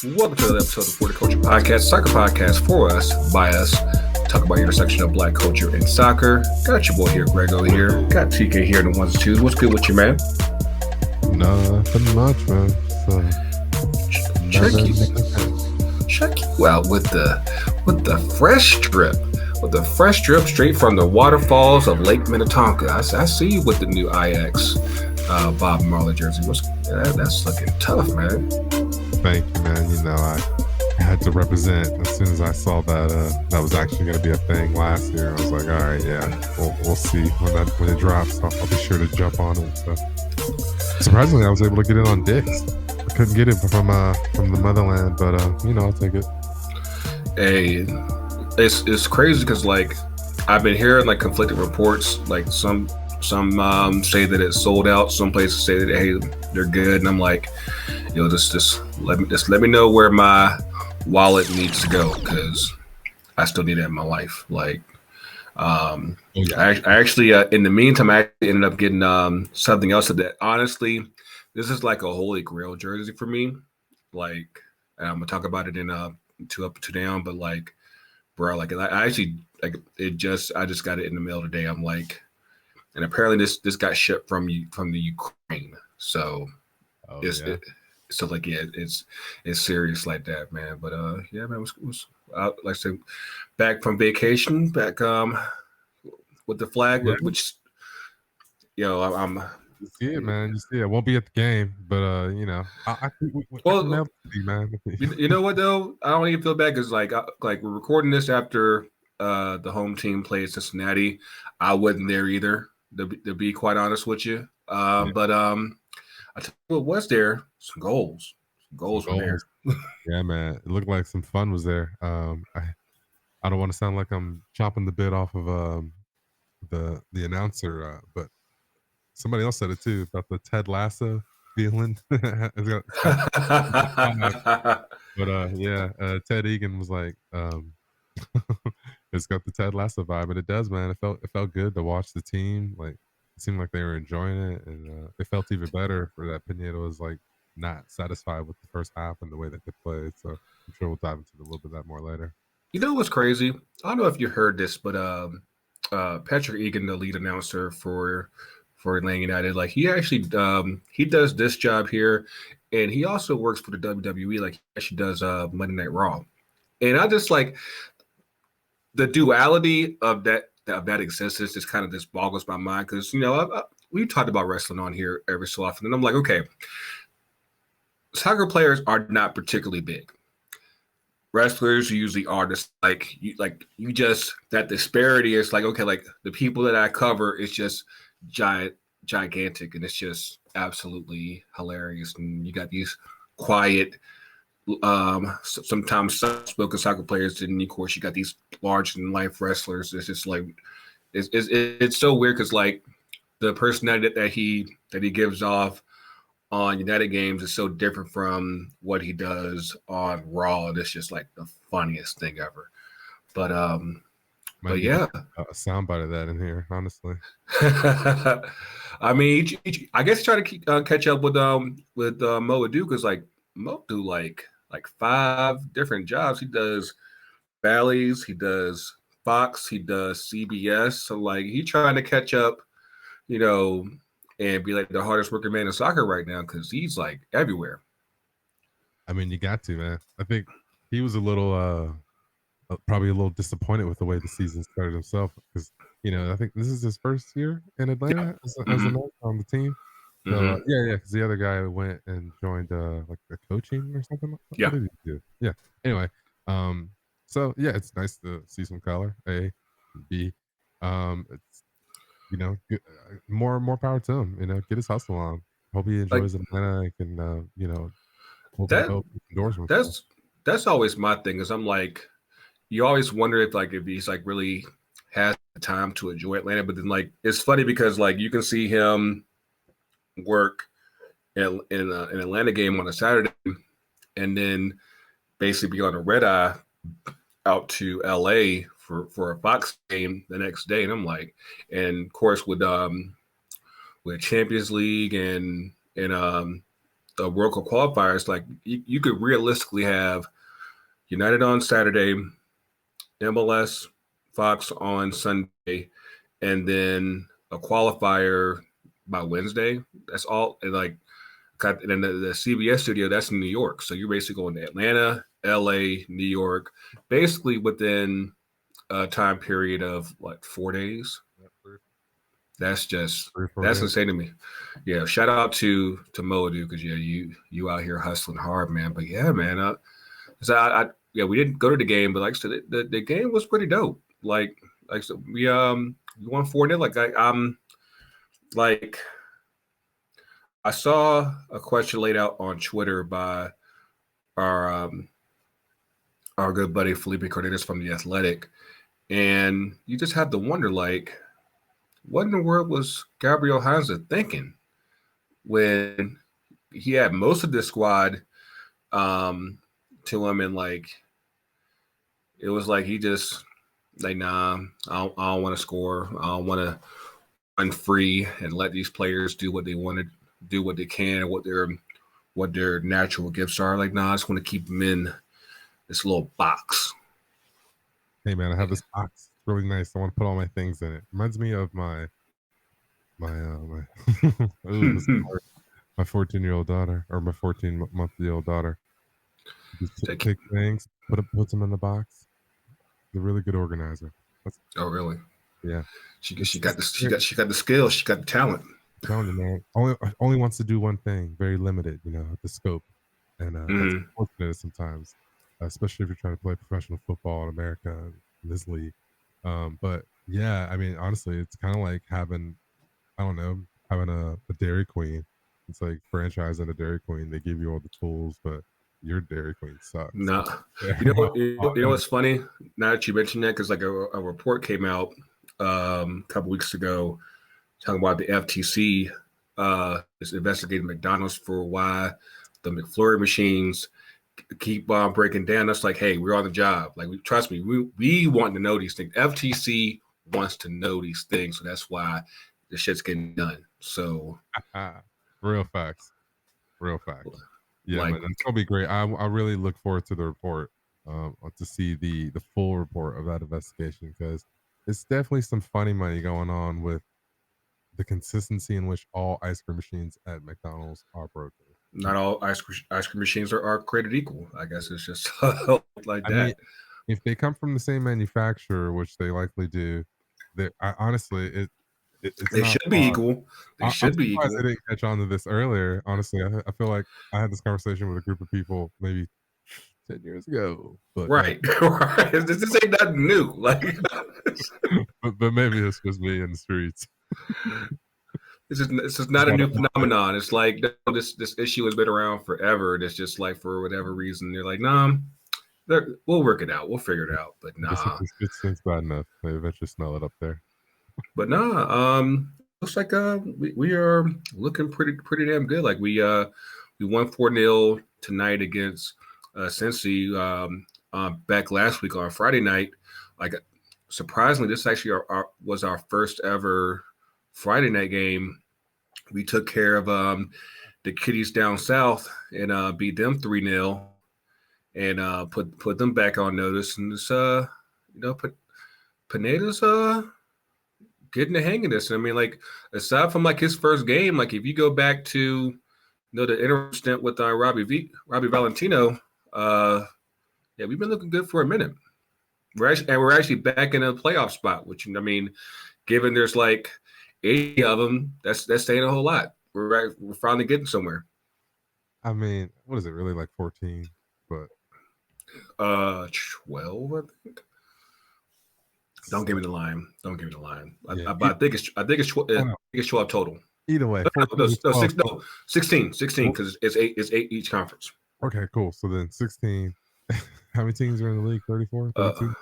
Welcome to another episode of For the Culture Podcast, soccer podcast for us, by us. Talk about the intersection of black culture and soccer. Got your boy here, Grego here. Got TK here in the ones and twos. What's good with you, man? Nothing much, man. So, check you out with the fresh drip. With the fresh drip straight from the waterfalls of Lake Minnetonka. I see you with the new IX Bob Marley jersey. That's looking tough, man. Thank you, man. You know, I had to represent as soon as I saw that that was actually going to be a thing last year. I was like, all right, yeah, we'll see when it drops. I'll be sure to jump on it. So, surprisingly, I was able to get it on Dick's. I couldn't get it from the motherland, but I'll take it. Hey, it's crazy because like I've been hearing like conflicting reports. Like some say that it's sold out. Some places say that hey, they're good, and I'm like, just let me know where my wallet needs to go because I still need that in my life. Like, I actually in the meantime I ended up getting something else that honestly, this is like a holy grail jersey for me. Like, and I'm gonna talk about it in two up, two down, but like, bro, like I actually like it. I just got it in the mail today. I'm like, and apparently this got shipped from the Ukraine. So it's serious like that, man. But yeah, man, it was like I said, back from vacation, back with the flag, which I'm. You see it, man. You see it. I won't be at the game, but I think man. You know what though? I don't even feel bad because like we're recording this after the home team played Cincinnati. I wasn't there either, to be quite honest with you. But I tell you what was there, some goals were there. Yeah, man. It looked like some fun was there. I don't want to sound like I'm chopping the bit off of the announcer, but somebody else said it too about the Ted Lasso feeling. But Ted Egan was like, it's got the Ted Lasso vibe, and it does, man. It felt good to watch the team. Like, it seemed like they were enjoying it, and it felt even better for that Pineda was like not satisfied with the first half and the way that they played. So I'm sure we'll dive into a little bit of that more later. You know what's crazy? I don't know if you heard this, but Patrick Egan, the lead announcer for Atlanta United, like he actually he does this job here, and he also works for the WWE. Like he actually does Monday Night Raw, and I just like the duality of that existence just kind of just boggles my mind because we talked about wrestling on here every so often, and I'm like, okay, soccer players are not particularly big. Wrestlers usually are just like you just that disparity is like, okay, like the people that I cover is just gigantic, and it's just absolutely hilarious. And you got these quiet, sometimes soft-spoken soccer players, and of course you got these large in life wrestlers. It's just like it's so weird because like the personality that he gives off on United games is so different from what he does on Raw. And it's just like the funniest thing ever. But yeah, a soundbite of that in here, honestly. I mean, I guess try to catch up with Mo Adu because like Mo do like 5 different jobs. He does Bally's, he does Fox, he does CBS. So like he trying to catch up, and be like the hardest working man in soccer right now because he's like everywhere. I mean, you got to, man. I think he was a little, probably a little disappointed with the way the season started himself because, I think this is his first year in Atlanta as on the team. So, because the other guy went and joined like the coaching or something. What did he do? Yeah. Anyway, so yeah, it's nice to see some color. A, B, it's more power to him. Get his hustle on. Hope he enjoys Atlanta. And that's always my thing. Is I'm like, you always wonder if he's like really has the time to enjoy Atlanta, but then like it's funny because like you can see him work in an Atlanta game on a Saturday, and then basically be on a red eye out to LA for a Fox game the next day, and I'm like, and of course with Champions League and the World Cup qualifiers, like you could realistically have United on Saturday, MLS, Fox on Sunday, and then a qualifier by Wednesday. That's all. And like, and then the CBS studio, that's in New York. So you're basically going to Atlanta, LA, New York, basically within a time period of what, 4 days. That's just that's insane to me. Yeah, shout out to Modu, because yeah, you out here hustling hard, man. But yeah, man, so yeah, we didn't go to the game, but like I said, the game was pretty dope. Like so we won 4-0. Like I saw a question laid out on Twitter by our good buddy Felipe Cardenas from The Athletic, and you just have to wonder, like, what in the world was Gabriel Hansa thinking when he had most of the squad to him, and like it was like he just like, nah, I don't want to score. I don't want to run free and let these players do what they want to do, what they can, what their natural gifts are. Like, nah, I just want to keep them in this little box. Hey man, I have this box. It's really nice. I want to put all my things in it. Reminds me of my 14-year-old daughter, or my 14-month-old daughter. Just take things, puts them in the box. She's a really good organizer. Oh really? Yeah. She got the skill. She got the talent. I'm telling you, man. Only wants to do one thing. Very limited, the scope, and that's unfortunate sometimes, especially if you're trying to play professional football in America in this league. But yeah, I mean, honestly, it's kind of like having a Dairy Queen. It's like franchising a Dairy Queen. They give you all the tools, but your Dairy Queen sucks. No, you know what's funny? Now that you mentioned that, because like a report came out a couple weeks ago talking about the FTC is investigating McDonald's for why the McFlurry machines keep on breaking down. That's like, hey, we're on the job. Like, trust me, we want to know these things. FTC wants to know these things, so that's why the shit's getting done. So, real facts. Yeah, like, man, that's gonna be great. I really look forward to the report, to see the full report of that investigation, because it's definitely some funny money going on with the consistency in which all ice cream machines at McDonald's are broken. Not all ice cream machines are created equal. I guess it's just like that. I mean, if they come from the same manufacturer, which they likely do, honestly, they should be equal. They should be equal. I didn't catch on to this earlier. Honestly, I feel like I had this conversation with a group of people maybe 10 years ago. But, right. This ain't nothing new. Like, but maybe it's just me in the streets. This is not a new phenomenon. It's like this issue has been around forever. And it's just like, for whatever reason, they're like, nah, we'll work it out. We'll figure it out. But nah, it's bad enough. They eventually smell it up there. But nah, looks like we are looking pretty damn good. Like we won 4-0 tonight against Cincy back last week on Friday night. Like, surprisingly, this actually was our first ever Friday night game. We took care of the kiddies down south and beat them 3-0 and put them back on notice. And it's Pineda's getting the hang of this. I mean, like, aside from like his first game, like if you go back to the interim stint with Robbie Valentino, yeah, we've been looking good for a minute. We're actually back in a playoff spot, which, I mean, given there's like 80 of them, that's saying a whole lot. We're finally getting somewhere. I mean, what is it really, like 14? But 12, I think. Don't give me the line. Yeah. I think it's 12 total. Either way, 16 because it's eight each conference. Okay, cool. So then 16. How many teams are in the league? 34, 32?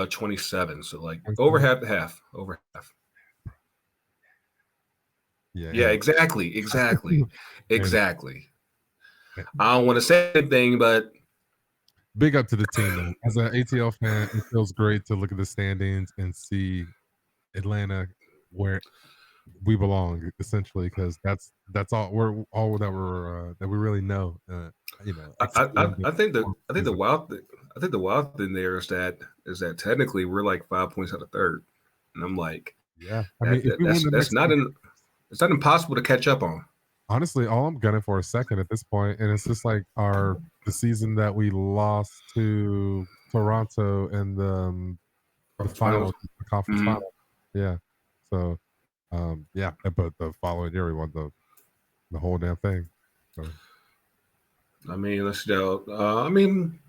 27. So like over half. Yeah, exactly. I don't want to say anything, but big up to the team, man. As an ATL fan, it feels great to look at the standings and see Atlanta, where we belong essentially, because that's all that we really know. Excluding the I think the season. wild I think the wild thing there is that technically we're like 5 points out of third, and I'm like Yeah, I mean, if we win the that's next 2 games, it's not impossible to catch up on. honestly, all I'm gunning for is second at this point, and it's just like the season that we lost to Toronto in the Conference finals. finals, the conference Mm-hmm. final. Yeah, so yeah, but the following year we won the whole damn thing. So I mean, let's go. I mean,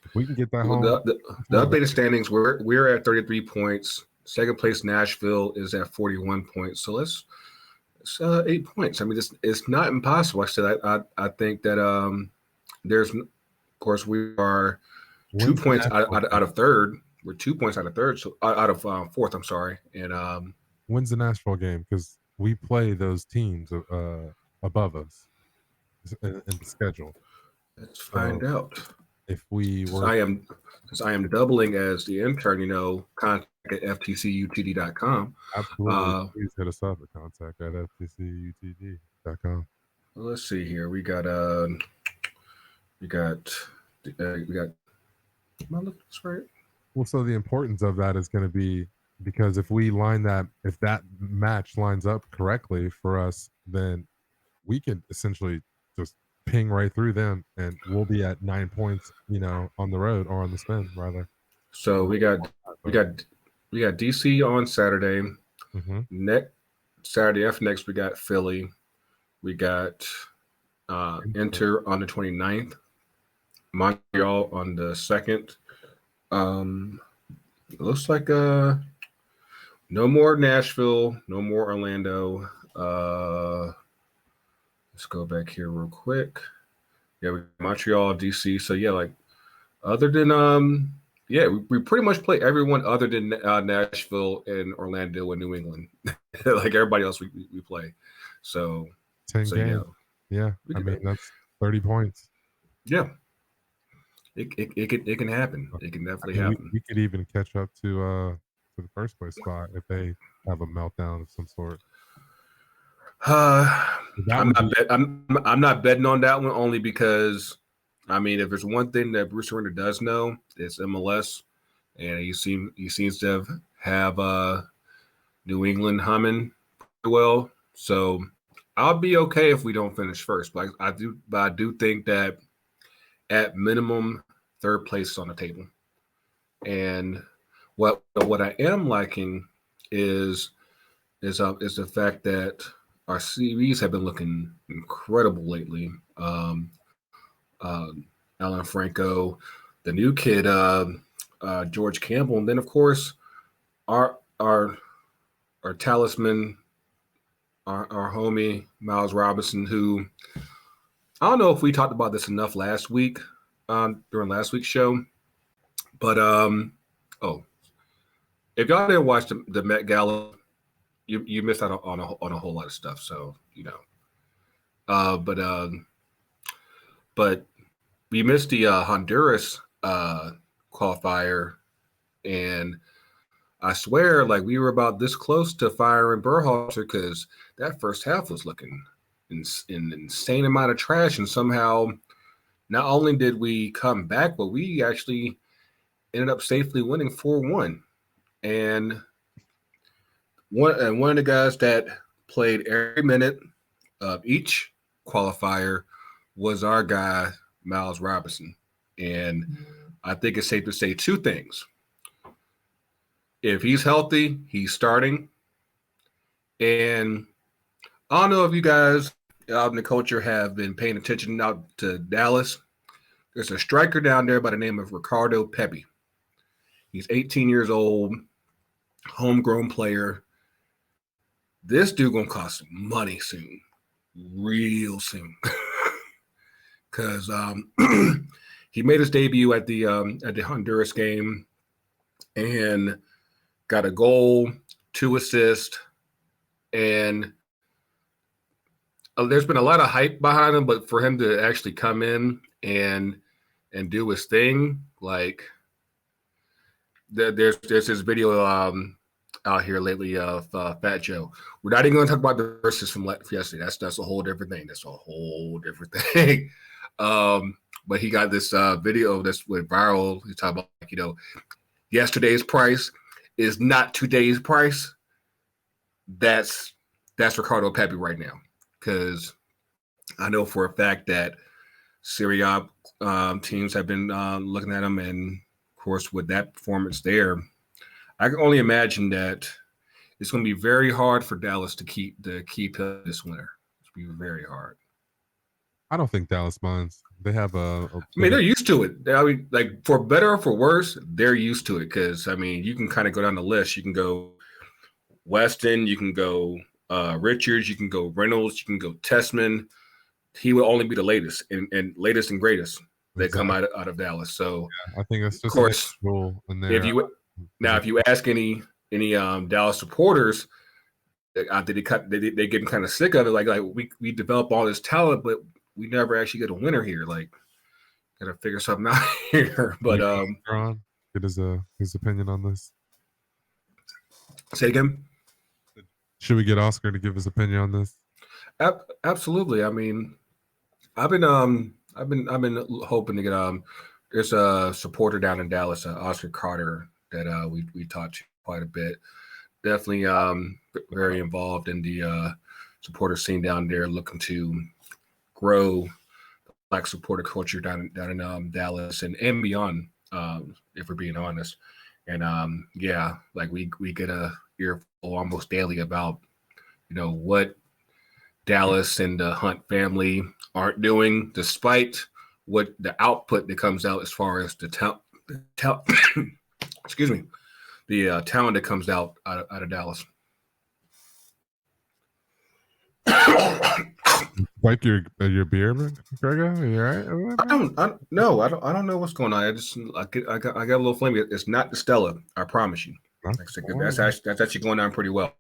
if we can get that home, the updated standings, we're at 33 points. Second place Nashville is at 41 points. So it's 8 points. I mean, it's not impossible. I said I think that there's of course we are two when's the points national out of third. We're 2 points out of third, so out of fourth. I'm sorry, and when's the Nashville game? Because we play those teams above us in the schedule. let's So find out. if we Since were, I am doubling as the intern, contact at FTCUTD.com. absolutely, please hit us up at contact@ftcutd.com. Let's see here. We got we got. Am I looking this right? Well, so the importance of that is going to be, because if that match lines up correctly for us, then we can essentially just ping right through them, and we'll be at 9 points, on the road, or on the spin rather. So we got DC on Saturday. Mm-hmm. Next Saturday after next we got Philly. We got Inter on the 29th. Montreal on the 2nd. It looks like no more Nashville, no more Orlando. Let's go back here real quick. Yeah, we got Montreal, DC. So yeah, like other than yeah, we pretty much play everyone other than Nashville and Orlando and New England. Like everybody else we play. So 10 so games. Yeah, I mean, that's 30 points. Yeah. It can happen. It can definitely happen. We could even catch up to the first place spot if they have a meltdown of some sort. I'm not betting on that one, only because I mean, if there's one thing that Bruce Arena does know, it's MLS, and he seems to have New England humming pretty well. So I'll be okay if we don't finish first, but I do think that at minimum third place is on the table. And what I am liking is the fact that our CVs have been looking incredible lately. Alan Franco, the new kid, George Campbell, and then of course our talisman, our homie Miles Robinson, who I don't know if we talked about this enough last week during last week's show, but if y'all didn't watch the Met Gala, you missed out on a whole lot of stuff. So but we missed the Honduras qualifier, and I swear, like we were about this close to firing Berhalter because that first half was looking an insane amount of trash, and somehow not only did we come back, but we actually ended up safely winning 4-1. And one of the guys that played every minute of each qualifier was our guy Miles Robinson, and I think it's safe to say two things. If he's healthy, he's starting. And I don't know if you guys out in the culture have been paying attention out to Dallas. There's a striker down there by the name of Ricardo Pepe. He's 18 years old, homegrown player. This dude gonna cost some money soon, real soon, because he made his debut at the Honduras game and got a goal, 2 assists, and there's been a lot of hype behind him. But for him to actually come in and do his thing, like there's this video out here lately of Fat Joe. We're not even going to talk about the verses from yesterday. That's a whole different thing. That's a whole different thing. But he got this video that's went viral. He's talking about, like, yesterday's price is not today's price. That's Ricardo Pepe right now, because I know for a fact that Serie A teams have been looking at him, and of course with that performance there, I can only imagine that it's going to be very hard for Dallas to keep this winner. It's going to be very hard. I don't think Dallas minds. They have I mean, they're used to it. I mean, like, for better or for worse, they're used to it, because, I mean, you can kind of go down the list. You can go Weston, you can go Richards, you can go Reynolds, you can go Tessman. He will only be the latest and latest and greatest that come out of Dallas. So yeah, I think that's just of course rule in there. If you ask any Dallas supporters, I think they getting kind of sick of it. Like we develop all this talent, but we never actually get a winner here. Like, gotta figure something out here. But get his opinion on this. Say again. Should we get Oscar to give his opinion on this? Absolutely. I mean, I've been hoping to get there's a supporter down in Dallas, Oscar Carter, that we talked to quite a bit. Definitely very involved in the supporter scene down there, looking to grow Black supporter culture down in Dallas and beyond, if we're being honest. And yeah, like we get a earful almost daily about what Dallas and the Hunt family aren't doing, despite what the output that comes out as far as the excuse me, the talent that comes out of Dallas. Like your beer, Gregor? Are you all right? I don't know what's going on. I got a little flame. It's not the Stella, I promise you. That's actually going on pretty well.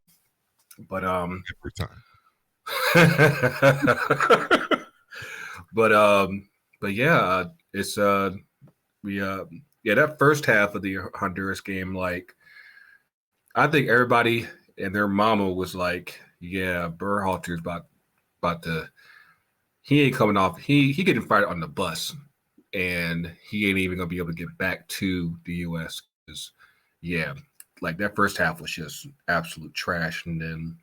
But every time. but yeah, it's that first half of the Honduras game, like, I think everybody and their mama was like, yeah, Berhalter's about to, he ain't coming off, he getting fired on the bus, and he ain't even gonna be able to get back to the US, because yeah, like, that first half was just absolute trash. And then,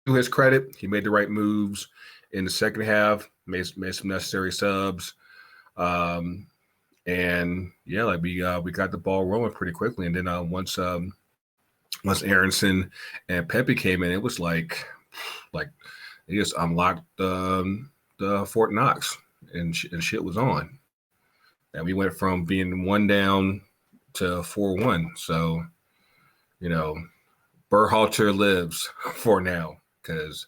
to his credit, he made the right moves in the second half, made some necessary subs. And yeah, like we got the ball rolling pretty quickly. And then once Aronson and Pepe came in, it was like they just unlocked the Fort Knox, and shit was on. And we went from being 1 down to 4-1. So, Berhalter lives for now, because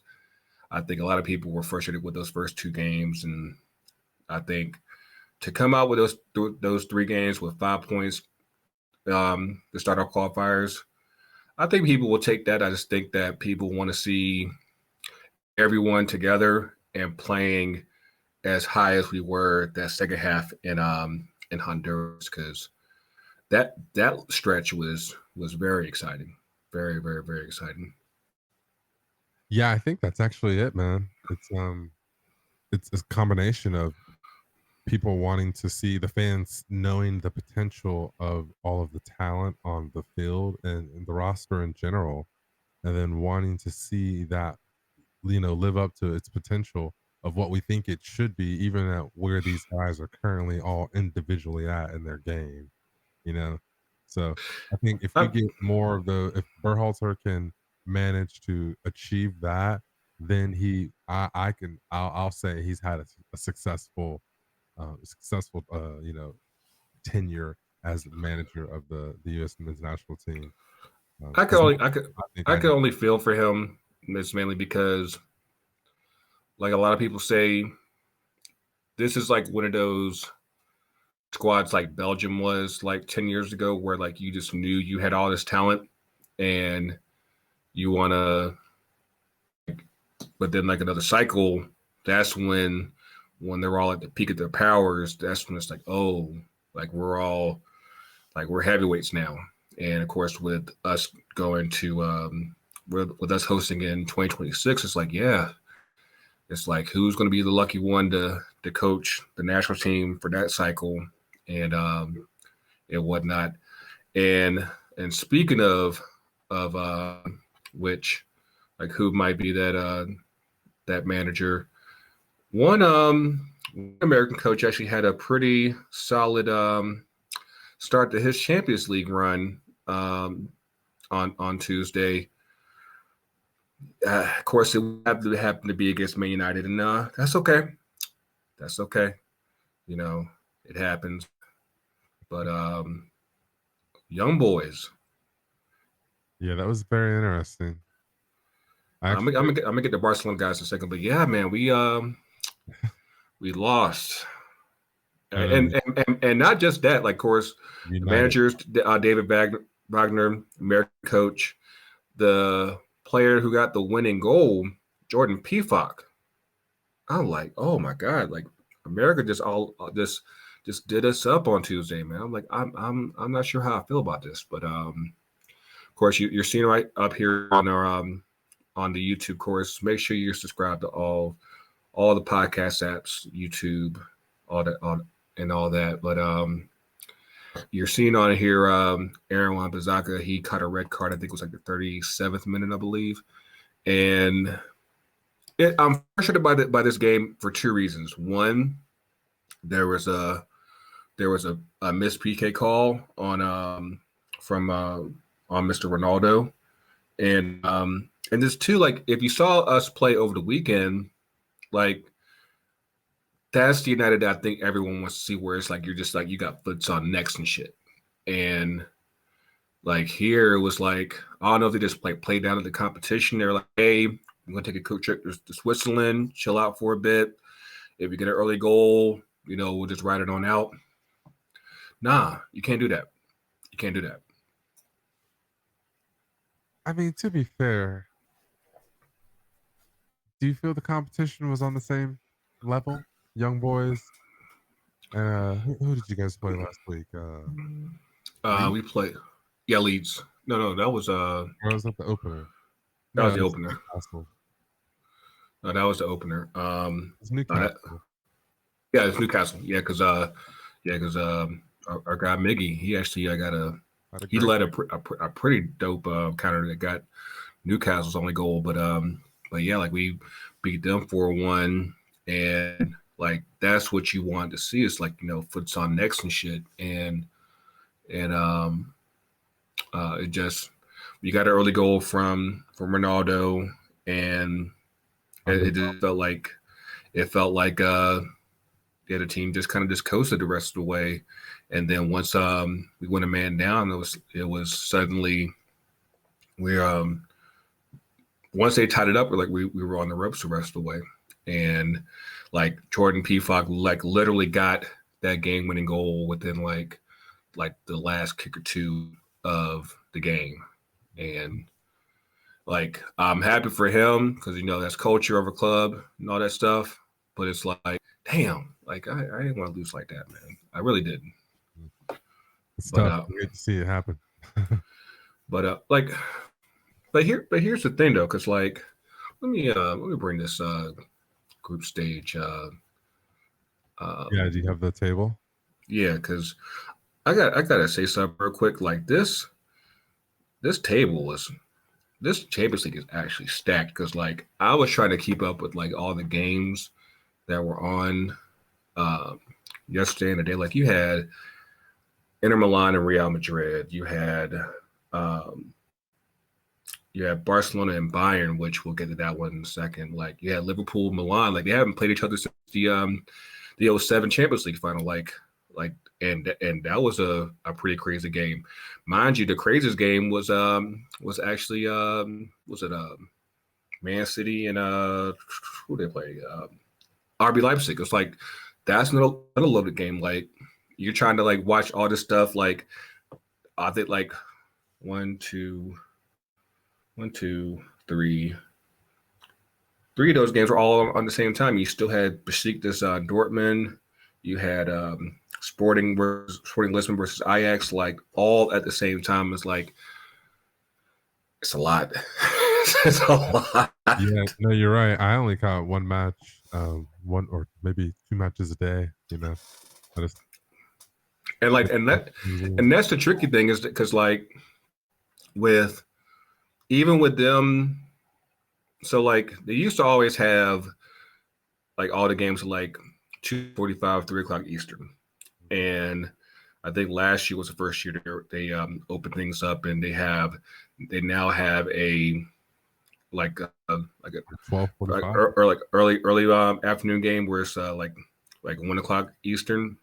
I think a lot of people were frustrated with those first 2 games, and I think to come out with those 3 games with 5 points to start our qualifiers, I think people will take that. I just think that people want to see everyone together and playing as high as we were that second half in Honduras, because that stretch was very exciting, very, very, very exciting. Yeah, I think that's actually it, man. It's a combination of people wanting to see, the fans knowing the potential of all of the talent on the field and the roster in general, and then wanting to see that, live up to its potential of what we think it should be, even at where these guys are currently all individually at in their game, So I think if we get more of if Berhalter can manage to achieve that, then I'll say he's had a successful tenure as manager of the U.S. men's national team. I could only feel for him. It's mainly because, like, a lot of people say, this is like one of those squads like Belgium was like 10 years ago, where like you just knew you had all this talent and you want to, but then like another cycle, that's when they're all at the peak of their powers, that's when it's like, oh, like we're heavyweights now. And of course, with us going to with us hosting in 2026, it's like, yeah, it's like who's going to be the lucky one to coach the national team for that cycle and whatnot. And and speaking of which, like who might be that manager? One American coach actually had a pretty solid start to his Champions League run on Tuesday. Of course, it happened to be against Man United, and that's okay. That's okay. You know, it happens. But young boys. Yeah, that was very interesting. I'm gonna get the Barcelona guys in a second, but yeah, man, we lost, and not just that. Like, of course, the United. managers, David Wagner, American coach, the player who got the winning goal, Jordan Peacock. I'm like, oh my god, like America just did us up on Tuesday, man. I'm like, I'm not sure how I feel about this, but of course, you're seeing right up here on our on the YouTube course. Make sure you're subscribed to all the podcast apps, YouTube, all that, and all that. But you're seeing on here, Aaron Wan-Bissaka, he caught a red card. I think it was like the 37th minute, I believe. And I'm frustrated by this game for two reasons. One, there was a missed PK call on from on Mr. Ronaldo, and there's two, like if you saw us play over the weekend, like that's the United that I think everyone wants to see, where it's like you're just like you got foots on necks and shit. And like here it was like, I don't know if they just play down at the competition. They're like, hey, we're gonna take a quick trip to Switzerland, chill out for a bit. If you get an early goal, we'll just ride it on out. Nah, you can't do that. You can't do that. I mean, to be fair, do you feel the competition was on the same level? Young boys. Who did you guys play last week? We played, yeah, Leeds. No, that was or was that the opener? that No, was the it's opener. Newcastle. No, that was the opener. It's Newcastle. Yeah, it's Newcastle. Yeah, because our guy Miggy, he actually he led a pretty dope counter that got Newcastle's only goal, but yeah, like we beat them 4-1, and like that's what you want to see, is like foots on necks and shit, and it just, you got an early goal from Ronaldo, and it just felt like yeah, the team just kind of just coasted the rest of the way. And then once we went a man down, it was suddenly we once they tied it up, we were on the ropes the rest of the way. And like Jordan Peacock like literally got that game winning goal within like the last kick or two of the game. And like I'm happy for him because that's culture of a club and all that stuff. But it's like, damn, like I didn't want to lose like that, man. I really didn't. It's tough. Great to see it happen. But here's the thing though, because like let me bring this group stage. Yeah, do you have the table? Yeah, because I gotta say something real quick. Like this table was, this Champions League is actually stacked, because like I was trying to keep up with like all the games that were on yesterday and the day. Like you had Inter Milan and Real Madrid. You had Barcelona and Bayern, which we'll get to that one in a second. Like you had Liverpool, Milan. Like they haven't played each other since the 07 Champions League final. And that was a pretty crazy game. Mind you, the craziest game was actually was it Man City and who they play? RB Leipzig. It's like that's another loaded game. Like you're trying to like watch all this stuff. Like I think like 1, 2, 3 of those games were all on the same time. You still had Besiktas, Dortmund. You had Sporting Lisbon versus Ajax, like all at the same time. It's like it's a lot. It's a lot. Yeah, no, you're right. I only caught one match, one or maybe two matches a day. I just And like and that's the tricky thing is because like with even with them, so like they used to always have like all the games like 2:45, 3 o'clock Eastern, and I think last year was the first year they opened things up, and they now have a like a 12:45 or like early afternoon game where it's like 1 o'clock Eastern,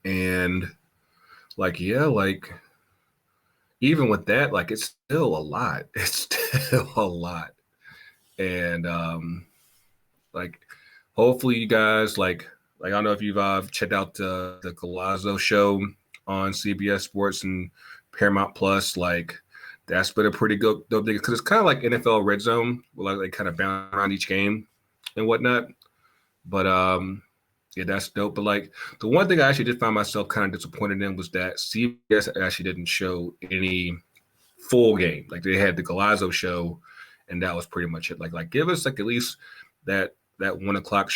and like yeah, like even with that, like it's still a lot. It's still a lot, and like hopefully you guys like I don't know if you've checked out the Galazzo show on CBS Sports and Paramount Plus. Like that's been a pretty good dope thing because it's kind of like NFL Red Zone, where like they kind of bounce around each game and whatnot. But yeah, that's dope. But like the one thing I actually did find myself kind of disappointed in was that CBS actually didn't show any full game. Like they had the Galazzo show, and that was pretty much it. Like give us like at least that 1 o'clock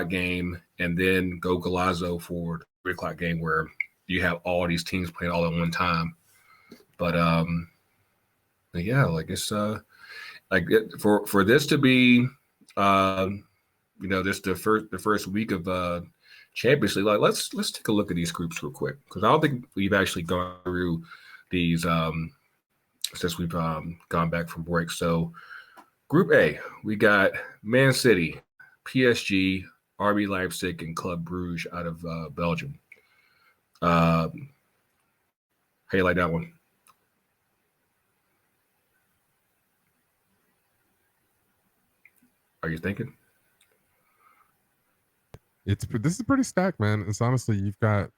game, and then go Galazzo for the 3 o'clock game where you have all these teams playing all at one time. But yeah, like it's for this to be this the first week of Champions League. Like let's take a look at these groups real quick because I don't think we've actually gone through these since we've gone back from break. So Group A, we got Man City, PSG, RB Leipzig, and Club Brugge out of Belgium. How you like that one? Are you thinking? This is pretty stacked, man. It's honestly you've got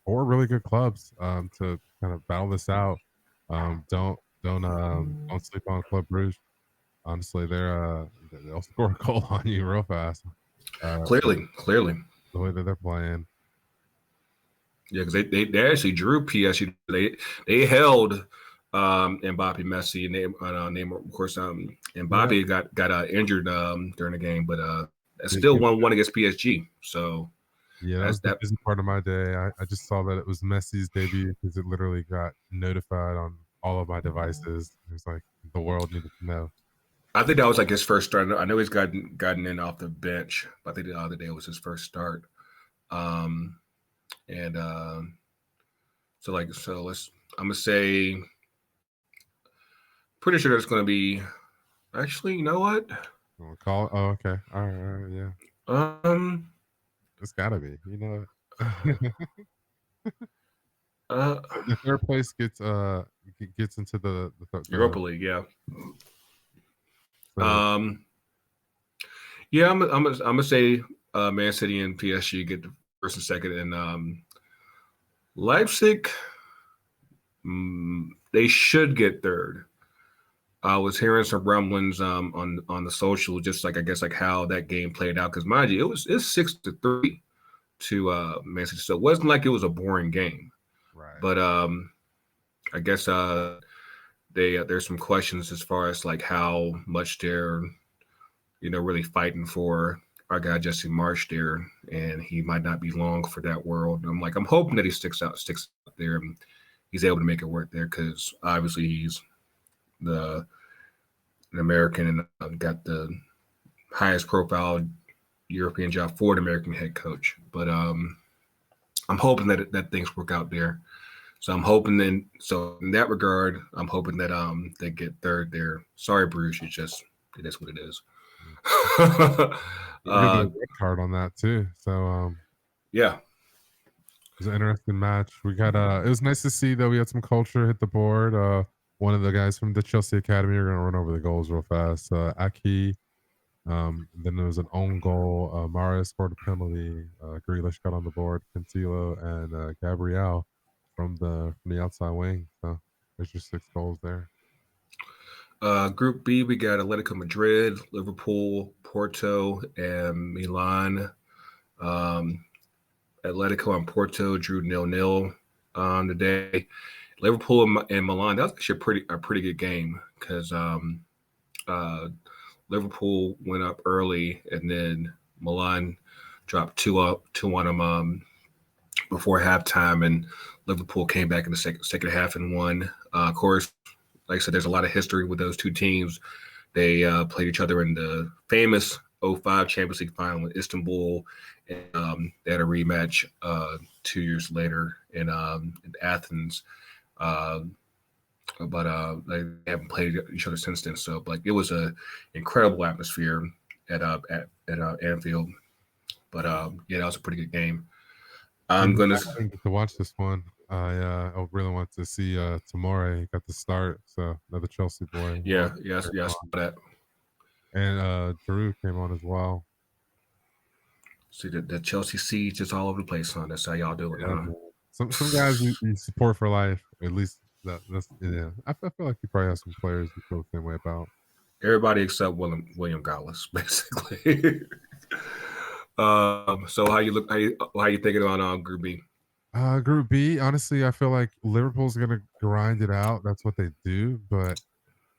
four really good clubs to kind of battle this out. Don't sleep on Club Brugge. Honestly, they'll score a goal on you real fast. Clearly. The way that they're playing. Yeah, because they actually drew PSG. They held Mbappe, Messi, and Neymar. Of course, Mbappe got injured during the game, but still won against PSG. So yeah, that was the busy part of my day. I just saw that it was Messi's debut because it literally got notified on all of my devices. It was like the world needed to know. I think that was like his first start. I know he's gotten in off the bench, but I think the other day was his first start. And so I'm gonna say pretty sure it's gonna be actually, you know what? Call it? Oh, okay. All right, yeah. It's gotta be, the third place gets into the Europa League, yeah. So, yeah, I'm gonna say Man City and PSG get the first and second, and Leipzig, they should get third. I was hearing some rumblings on the social, just like I guess like how that game played out. Because mind you, it's 6-3 to Man City, so it wasn't like it was a boring game. right. But I guess there's some questions as far as like how much they're really fighting for our guy Jesse Marsh there, and he might not be long for that world. And I'm hoping that he sticks out there, and he's able to make it work there because obviously he's an American and got the highest profile European job for an American head coach. But I'm hoping that things work out there. So I'm hoping then. So in that regard, I'm hoping that they get third there. Sorry, Bruce. It is what it is. Red card on that too. So yeah. It was an interesting match. We got it was nice to see that we had some culture hit the board. One of the guys from the Chelsea Academy are gonna run over the goals real fast. Aki. Then there was an own goal. Marius scored a penalty. Grealish got on the board. Cancelo and Gabriel from the outside wing. So there's just 6 goals there. Group B, we got Atletico Madrid, Liverpool, Porto, and Milan. Um, Atletico and Porto drew 0-0 today. Liverpool and Milan. That was actually a pretty good game because uh, Liverpool went up early and then Milan dropped two on them before halftime, and Liverpool came back in the second half and won. Of course, like I said, there's a lot of history with those two teams. They played each other in the famous '05 Champions League final in Istanbul. And, they had a rematch 2 years later in Athens. Uh, but they haven't played each other since then. So like it was a incredible atmosphere at Anfield. But yeah, that was a pretty good game. I'm Yeah, gonna. I didn't get to watch this one. I really want to see Tomori got the start, so another Chelsea boy. Yeah, yes, yes, that. And Drew came on as well. See the Chelsea siege is all over the place, son. That's how y'all do it, Yeah, huh? man. Some guys you support for life. At least that's yeah. I feel like you probably have some players you feel the same way about. Everybody except William Gallas, basically. So how you look? How you thinking about Group B? Group B, honestly, I feel like Liverpool's gonna grind it out. That's what they do, but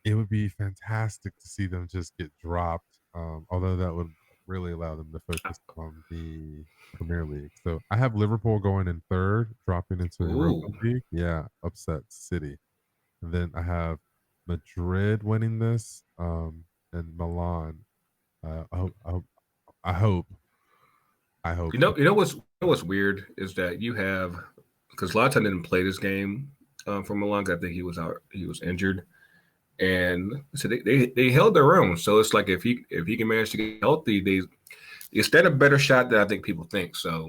it would be fantastic to see them just get dropped. Although that would really allow them to focus on the Premier League. So I have Liverpool going in third, dropping into Europa Ooh, League. Yeah, upset City. And then I have Madrid winning this, and Milan. I hope. I hope. I hope. you know what's weird is that you have because Zlatan didn't play this game for Milan. I think he was out. He was injured, and so they held their own. So it's like if he can manage to get healthy, they stand a better shot than I think people think. So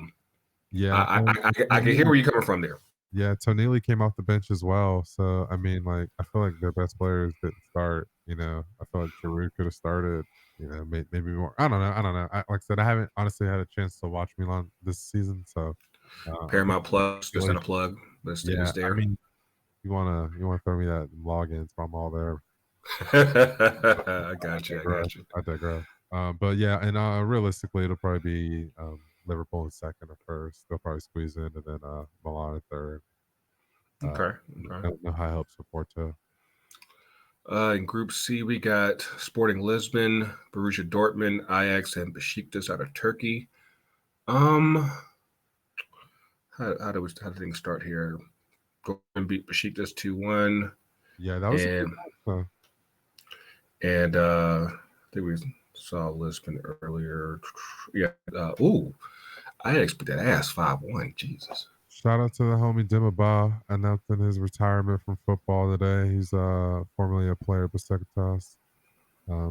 Yeah, I can hear where you're coming from there. yeah. Tonili came off the bench as well. So I mean, like, I feel like their best players didn't start. I feel like Giroud could have started. Maybe more. I don't know. I don't know. Like I said, I haven't honestly had a chance to watch Milan this season. So maybe Paramount Plus, just not a speculation. plug, but it's Yeah, I there. mean, you wanna throw me that logins? I'm all there. I I got you. I digress. got you. I digress. But yeah, and realistically, it'll probably be Liverpool in second or first. They'll probably squeeze in, and then Milan in third. Uh, Okay. Okay. no high hopes for Porto. In Group C, we got Sporting Lisbon, Borussia Dortmund, Ajax, and Besiktas out of Turkey. Um, how do things start here? Dortmund beat Besiktas 2-1, Yeah, that was a good and one. I think we saw Lisbon earlier. Yeah. Ajax beat that ass 5-1. Jesus. Shout out to the homie Demba announcing his retirement from football today. He's formerly a player at Besiktas.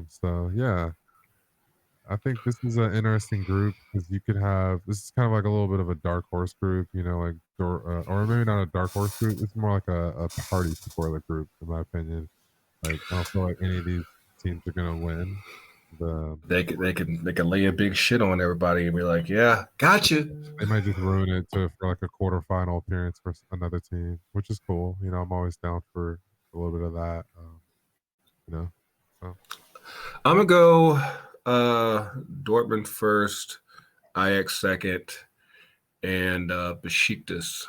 So yeah, I think this is an interesting group because you could have this is kind of like a little bit of a dark horse group, like or maybe not a dark horse group. It's more like a party spoiler group, in my opinion. Like I don't feel like any of these teams are gonna win. The They can lay a big shit on everybody and be like, yeah, gotcha. They might just ruin it for like a quarterfinal appearance for another team, which is cool. I'm always down for a little bit of that. You know, so I'm gonna go Dortmund first, Ajax second, and Besiktas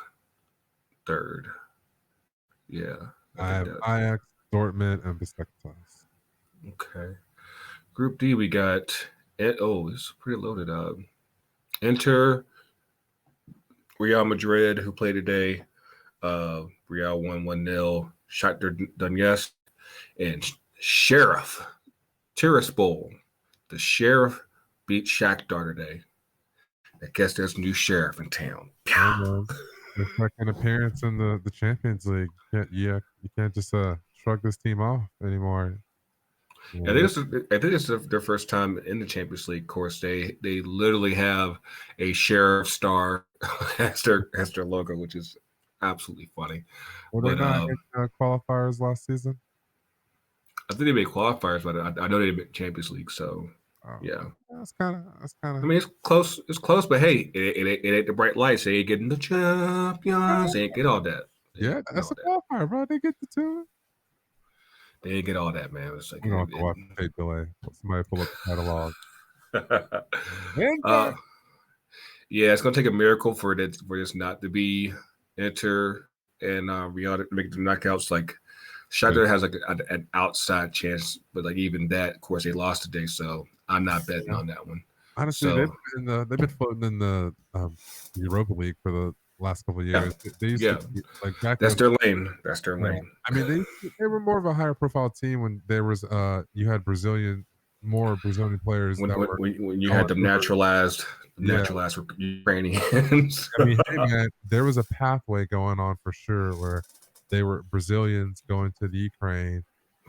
third. Yeah, I I think have that. Ajax, Dortmund, and Besiktas. Okay. Group D, we got. It's pretty loaded up. Inter, Real Madrid, who played today. Real won 1-0. Shakhtar Donetsk and Sheriff Tiraspol. The Sheriff beat Shakhtar today. I guess there's a new sheriff in town. Hey man, their second appearance in the Champions League. You can't just shrug this team off anymore. I think it's their first time in the Champions League. Of course, they literally have a sheriff star as their logo, which is absolutely funny. Were they But not in qualifiers last season? I think they made qualifiers, but I know they made Champions League. So Oh, yeah, that's kind I of. mean it's close. It's close, but hey, it ain't the bright lights. They ain't getting the champions. They ain't get all that. They Yeah, ain't get that's all a that. qualifier, bro. They get the two. They ain't get all that, man. It's like I'm gonna have to watch the tape delay. Somebody pull up the catalog. uh, Enter. Yeah, it's gonna take a miracle for this not to be Inter and Real make the knockouts. Like Yeah. Shakhtar has like an outside chance, but like even that, of course, they lost today, so I'm not betting Yeah. on that one. Honestly, So they've been floating in the Europa League for the last couple of yeah, years. They used to yeah, be like back that's when. their lane. That's their Yeah. lane. I mean, they were more of a higher profile team when there was you had more Brazilian players that were When you going had them over. Yeah. naturalized Ukrainians. I mean, hey man, there was a pathway going on for sure where they were Brazilians going to the Ukraine,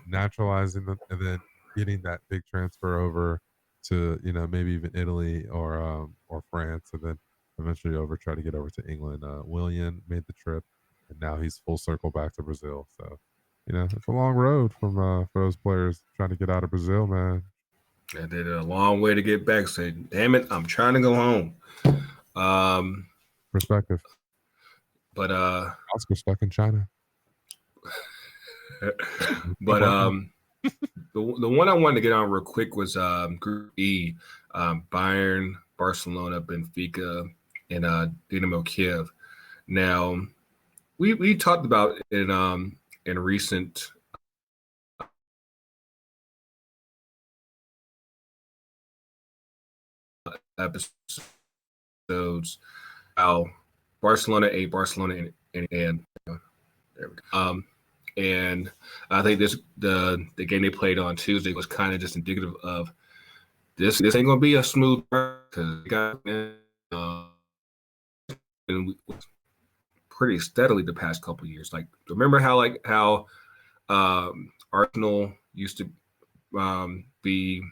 naturalizing them, and then getting that big transfer over to maybe even Italy or France, and then eventually try to get over to England. Willian made the trip, and now he's full circle back to Brazil. So it's a long road from for those players trying to get out of Brazil, man. And did a long way to get back. Say, damn it, I'm trying to go home. Um, Perspective. but Oscar stuck in China. but the one I wanted to get on real quick was Group E, Bayern, Barcelona, Benfica, and Dynamo Kiev. Now we talked about in recent episodes how Barcelona ate Barcelona and there we go. And I think the game they played on Tuesday was kind of just indicative of this ain't gonna be a smooth because got pretty steadily the past couple of years. Like remember how Arsenal used to be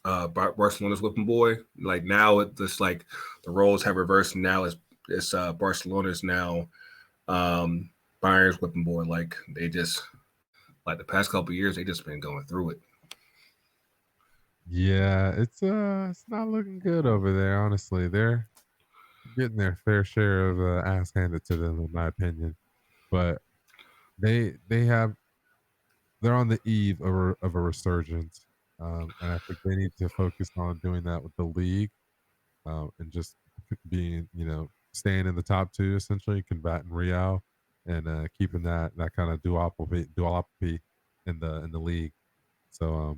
Barcelona's whipping boy. Like now it's just like the roles have reversed. And now it's Barcelona's now Bayern's whipping boy. Like they just like the past couple of years they just been going through it. Yeah, it's not looking good over there. Honestly, they're getting their fair share of ass handed to them, in my opinion. But they have they're on the eve of a resurgence, and I think they need to focus on doing that with the league, and just being staying in the top two essentially, combating Real, and keeping that kind of duopoly in the league. So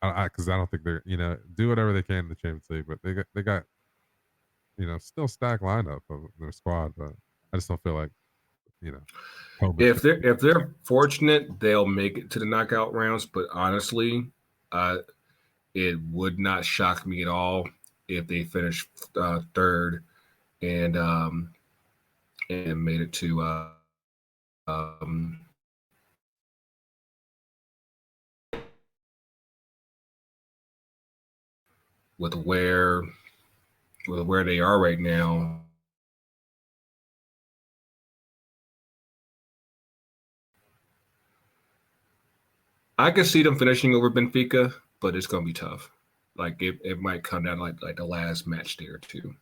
because I don't think they're do whatever they can in the Champions League, but they got still stacked lineup of their squad, but I just don't feel like you know Kovac. If they're fortunate, they'll make it to the knockout rounds. But honestly, uh, it would not shock me at all if they finish third and made it to um, with where they are right now. I could see them finishing over Benfica, but it's going to be tough. Like it might come down like the last match day or two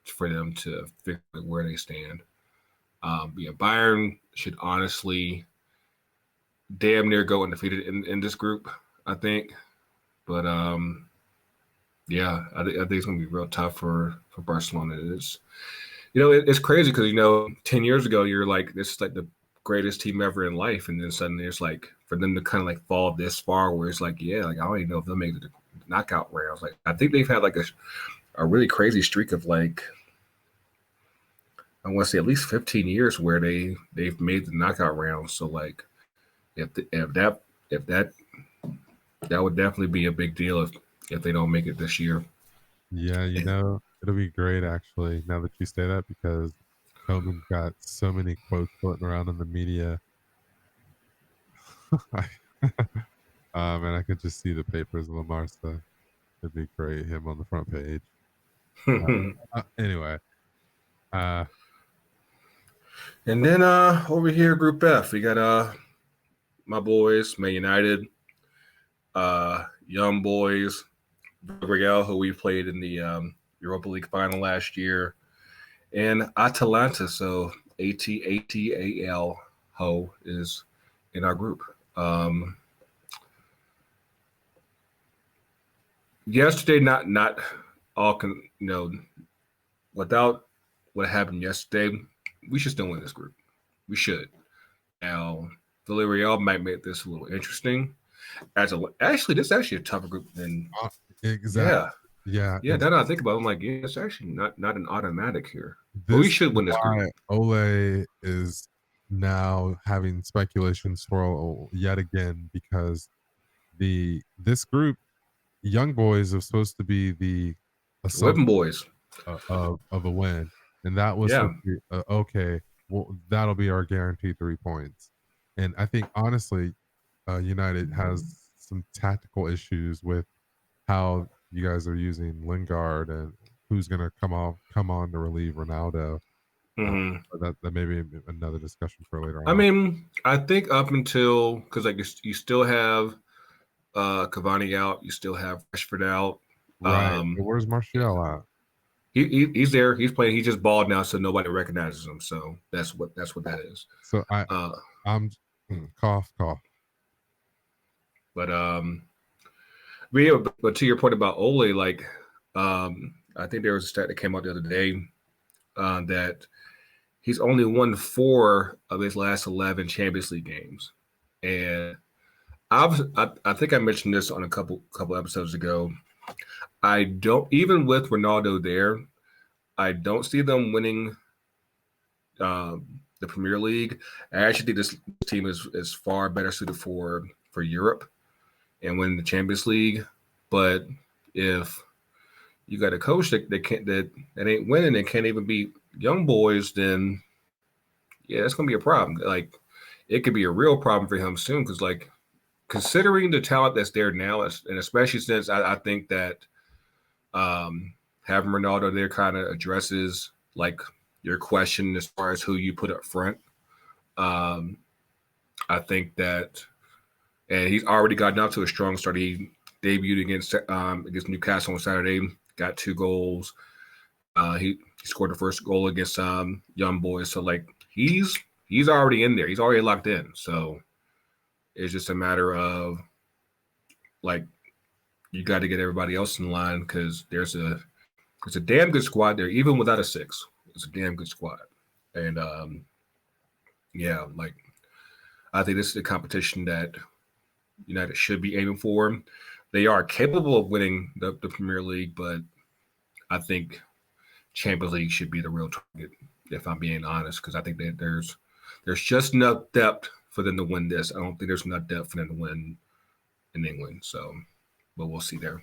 for them to figure out where they stand. Yeah, Bayern should honestly damn near go undefeated in this group, I think. But yeah, I think it's going to be real tough for Barcelona. It's it's crazy because 10 years ago you're like this is like the greatest team ever in life, and then suddenly it's like for them to kind of like fall this far, where it's like yeah, like I don't even know if they'll make the knockout rounds. Like I think they've had like a really crazy streak of like I want to say at least 15 years where they've made the knockout rounds. So like if that would definitely be a big deal if they don't make it this year. Yeah, it'll be great actually now that you say that because Koeman's got so many quotes floating around in the media. And I could just see the papers of La Marsa. It'd be great, him on the front page. Anyway, uh, And then over here, Group F, we got my boys, Man United, Young Boys, Real, who we played in the Europa League final last year, and Atalanta. So ATATAL Ho is in our group. Yesterday, not all without what happened yesterday, we should still win this group. We should. Now, Villarreal might make this a little interesting. Actually, this is actually a tougher group than exactly. Yeah. Yeah. Now that I think about it, I'm like, yeah, it's actually not an automatic here. But we This should is win this group. why Ole is now having speculation swirl yet again, because this group, Young Boys, are supposed to be the Whipping assumption boys. of a win, and that was Yeah. okay. Well, that'll be our guaranteed 3 points. And I think honestly, United has some tactical issues with how you guys are using Lingard and who's going to come on to relieve Ronaldo. Mm-hmm. But that may be another discussion for later I on. mean, I think up until because like you still have Cavani out, you still have Rashford out. Right. But where's Martial at? He's there. He's playing. He's just bald now, so nobody recognizes him. So that's what that is. So Uh, I'm cough. but yeah, but to your point about Ole, like I think there was a stat that came out the other day that he's only won 4 of his last 11 Champions League games, and I think I mentioned this on a couple episodes ago. I don't even with Ronaldo there, I don't see them winning the Premier League. I actually think this team is far better suited for Europe and winning the Champions League. But if you got a coach that ain't winning and can't even beat young boys, then yeah, that's gonna be a problem. Like it could be a real problem for him soon because like considering the talent that's there now, and especially since I think that having Ronaldo there kind of addresses like your question as far as who you put up front. I think that, and he's already gotten out to a strong start. He debuted against Newcastle on Saturday, got 2 goals. He scored the first goal against Young Boys. So like he's already in there. He's already locked in. So it's just a matter of like you got to get everybody else in line because there's a damn good squad there, even without a 6. It's a damn good squad, and yeah, like I think this is the competition that United should be aiming for. They are capable of winning the Premier League, but I think Champions League should be the real target, if I'm being honest, because I think that there's just enough depth for them to win this. I don't think there's enough depth for them to win in England. So, but we'll see there.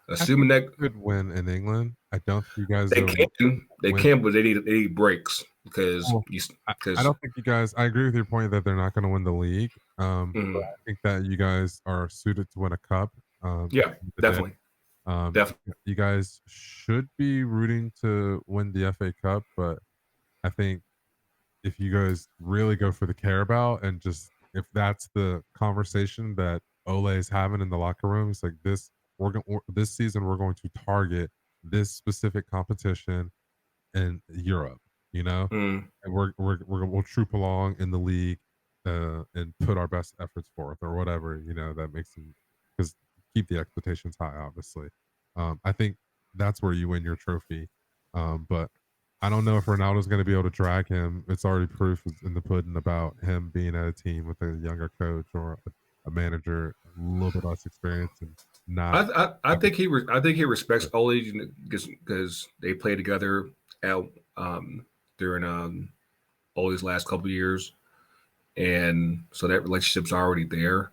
Assuming that could win in England, I don't think you guys they can, but they need breaks because I don't think you guys. I agree with your point that they're not going to win the league. Mm-hmm. But I think that you guys are suited to win a cup. Yeah, definitely. Definitely. You guys should be rooting to win the FA Cup, but I think if you guys really go for the Carabao and just if that's the conversation that Ole is having in the locker room, it's like this season we're going to target this specific competition in Europe, Mm. and we'll troop along in the league and put our best efforts forth or whatever, that makes them, because keep the expectations high, obviously. I think that's where you win your trophy. But I don't know if Ronaldo's going to be able to drag him. It's already proof in the pudding about him being at a team with a younger coach or a manager, a little bit less experience, and not. I think he respects Ole because they played together at, during Ole's last couple of years, and so that relationship's already there.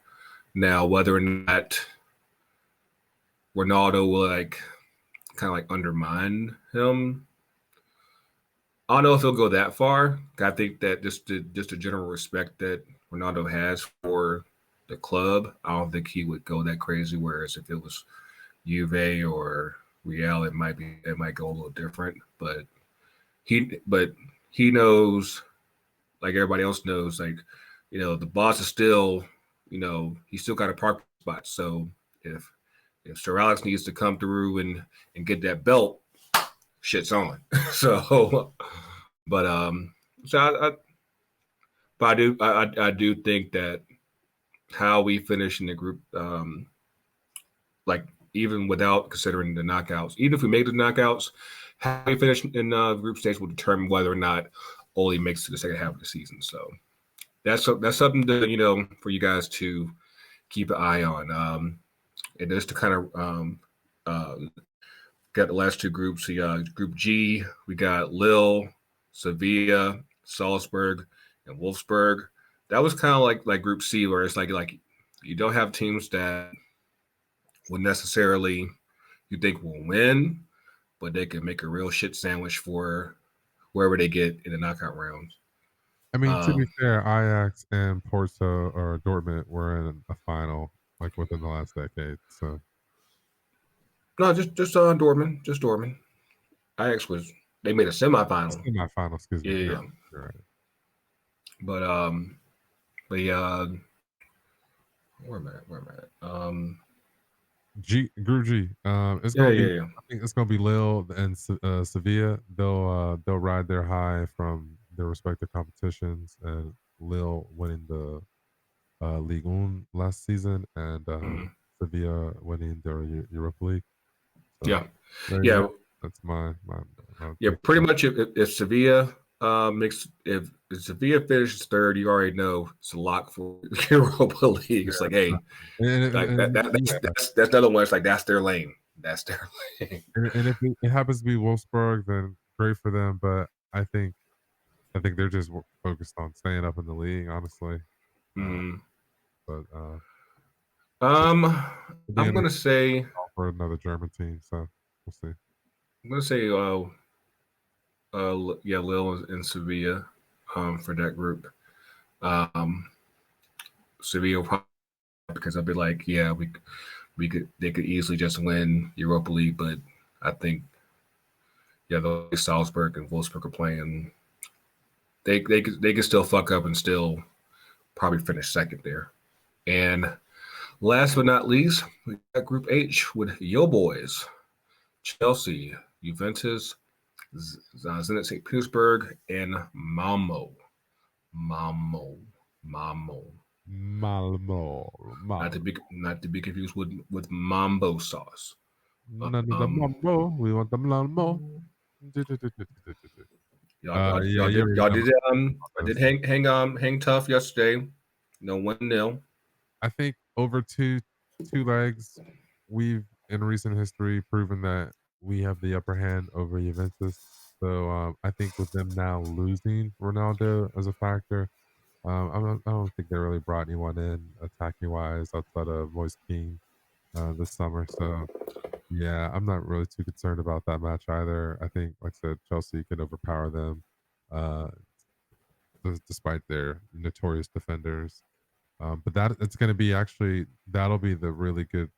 Now, whether or not Ronaldo will kind of undermine him, I don't know if he'll go that far. I think that just a general respect that Ronaldo has for the club, I don't think he would go that crazy. Whereas if it was Juve or Real, it might go a little different. But he knows, like everybody else knows, the boss is still, he's still got a park spot. So if Sir Alex needs to come through and get that belt, shit's on. So, but I do think that how we finish in the group, like even without considering the knockouts, even if we make the knockouts, how you finish in group stage will determine whether or not Ole makes it to the second half of the season. So that's something to for you guys to keep an eye on. And just to kind of got the last two groups. Group G, we got Lille, Sevilla, Salzburg, and Wolfsburg. That was kind of like Group C, where it's like you don't have teams that would necessarily you think will win, but they can make a real shit sandwich for wherever they get in the knockout rounds. I mean, to be fair, Ajax and Porto or Dortmund were in a final like within the last decade. So no, just Dortmund, just Dortmund. Ajax they made a semifinal. Semifinal, excuse me. Yeah. You're right. But yeah, where am I at? Group G. It's gonna be. I think it's gonna be Lille and Sevilla. They'll ride their high from their respective competitions, and Lille winning the Ligue 1 last season, and Sevilla winning their Europa League. So, yeah. That's my yeah. Pretty much, if Sevilla if Sevilla finishes third, you already know it's a lock for Europa League. It's like, hey, that's another one. It's like that's their lane. That's their lane. And if it happens to be Wolfsburg, then great for them. But I think they're just focused on staying up in the league, honestly. But I'm gonna say for another German team, so we'll see. I'm gonna say Lille and Sevilla for that group. Sevilla probably, because I'd be like, yeah, they could easily just win Europa League, but I think the Salzburg and Wolfsburg are playing. They could still fuck up and still probably finish second there. And last but not least, we got Group H with Yo Boys, Chelsea, Juventus, Zenit St. Petersburg, and Malmo. Not to be confused with Mambo sauce. None of the Mambo. We want the Malmo. I did hang tough yesterday. 1-0. I think over two legs, we've in recent history proven that we have the upper hand over Juventus. So I think with them now losing Ronaldo as a factor, I don't think they really brought anyone in attacking wise outside of Moise Kean this summer. So yeah, I'm not really too concerned about that match either. I think, like I said, Chelsea can overpower them, despite their notorious defenders. But it's going to be that'll be the really good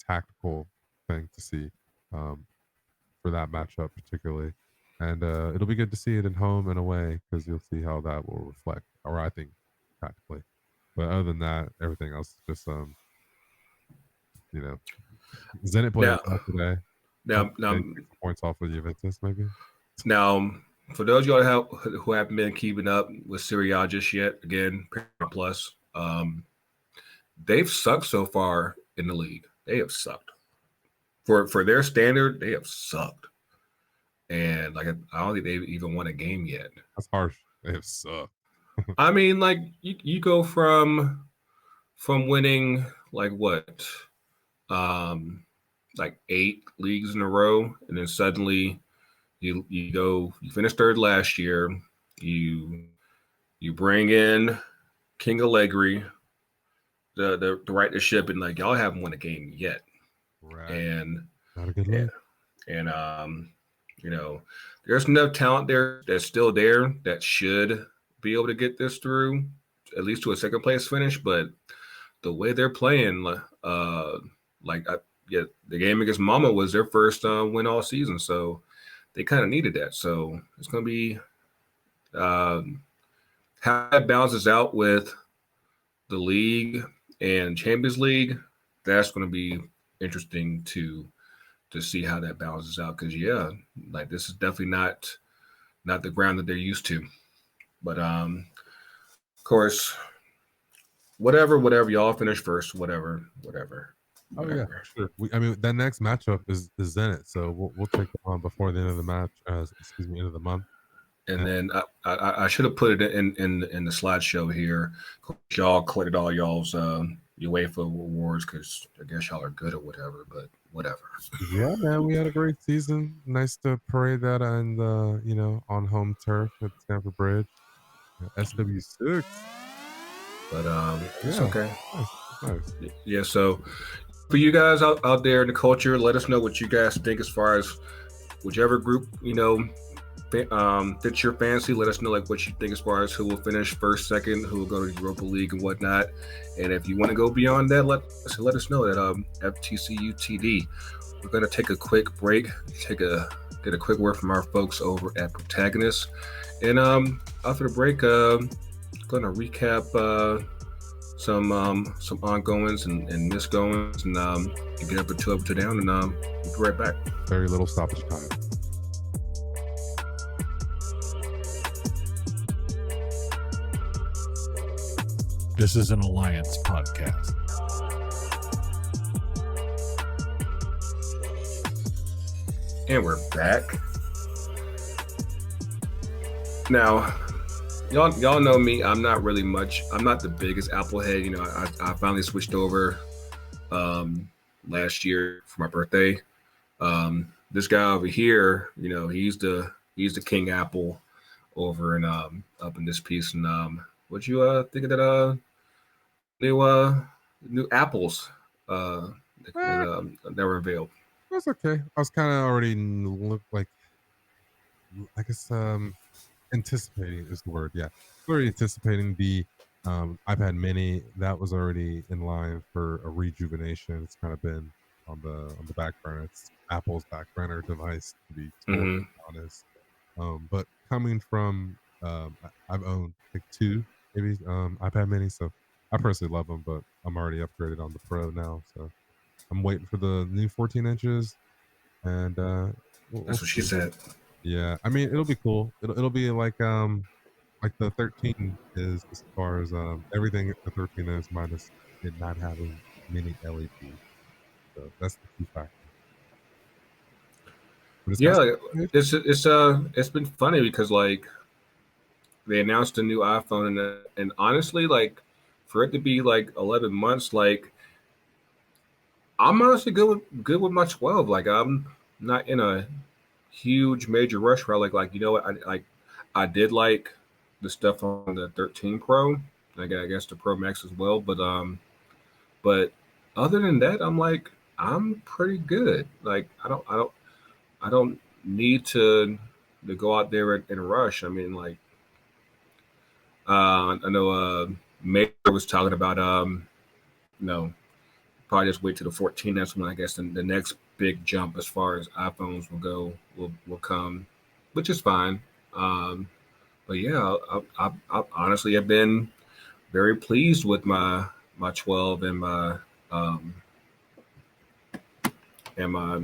tactical thing to see for that matchup particularly, and it'll be good to see it in home and away because you'll see how that will reflect, or I think tactically. But other than that, everything else is just Zenit played today. Now, points off of Juventus, maybe. Now, for those of y'all who haven't been keeping up with Serie A just yet, again, Plus, they've sucked so far in the league. They have sucked. For their standard, they have sucked. And I don't think they've even won a game yet. That's harsh. They have sucked. I mean, like you go from winning like what, like 8 leagues in a row, and then suddenly you finish third last year. You bring in King Allegri, the right to ship, and like y'all haven't won a game yet. Right. And not a good look. And there's enough talent there that's still there that should be able to get this through, at least to a second place finish. But the way they're playing, the game against Mama was their first win all season, so they kind of needed that. So it's going to be how that balances out with the league and Champions League. That's going to be interesting to see how that balances out, because this is definitely not the ground that they're used to. But of course, whatever y'all finish first, whatever. Oh yeah, whatever. sure. I mean, that next matchup is Zenit, so we'll take them on before the end of the match. End of the month. And And then I should have put it in the slideshow here. Y'all collected all y'all's UEFA awards because I guess y'all are good or whatever. But whatever. yeah, man, we had a great season. Nice to parade that on the on home turf at Stamford Bridge. SW6. But it's Yeah, okay. nice, nice. Yeah. So for you guys out there in the culture, let us know what you guys think as far as whichever group fits your fancy. Let us know like what you think as far as who will finish first, second, who will go to the Europa League and whatnot. And if you want to go beyond that, let us know that FTCUTD. We're gonna take a quick break, get a quick word from our folks over at Protagonist, and after the break, gonna recap some ongoings and misgoings, and get up to down, and we'll be right back. Very little stoppage time. This is an Alliance podcast. And we're back. Now, y'all know me. I'm not the biggest Apple head. You know, I finally switched over last year for my birthday. This guy over here, you know, he's the King Apple over and up in this piece. And what you think of that new apples that were unveiled? That's okay. I was kind of already I guess anticipating is the word. Yeah, already anticipating the iPad Mini. That was already in line for a rejuvenation. It's kind of been on the back burner. It's Apple's back burner device, to be totally honest. But coming from I've owned like two maybe iPad Mini, so I personally love them. But I'm already upgraded on the Pro now, so I'm waiting for the new 14 inches, and we'll That's what she see. said. Yeah, I mean it'll be cool. It'll be like the 13 is as far as everything the 13 is minus it not having mini LED. So that's the key factor. But it's got Yeah, good. it's been funny because like they announced a new iPhone and honestly like for it to be like 11 months, like I'm honestly good with my 12. Like I'm not in a huge major rush where like you know what I did like the stuff on the 13 Pro. I guess the Pro Max as well, but other than that, I'm like I'm pretty good. Like I don't need to go out there and rush. I mean, like I know Mayor was talking about you know probably just wait to the 14. That's when I guess the next big jump as far as iPhones will go will come, which is fine. But yeah, I honestly have been very pleased with my 12 um, and my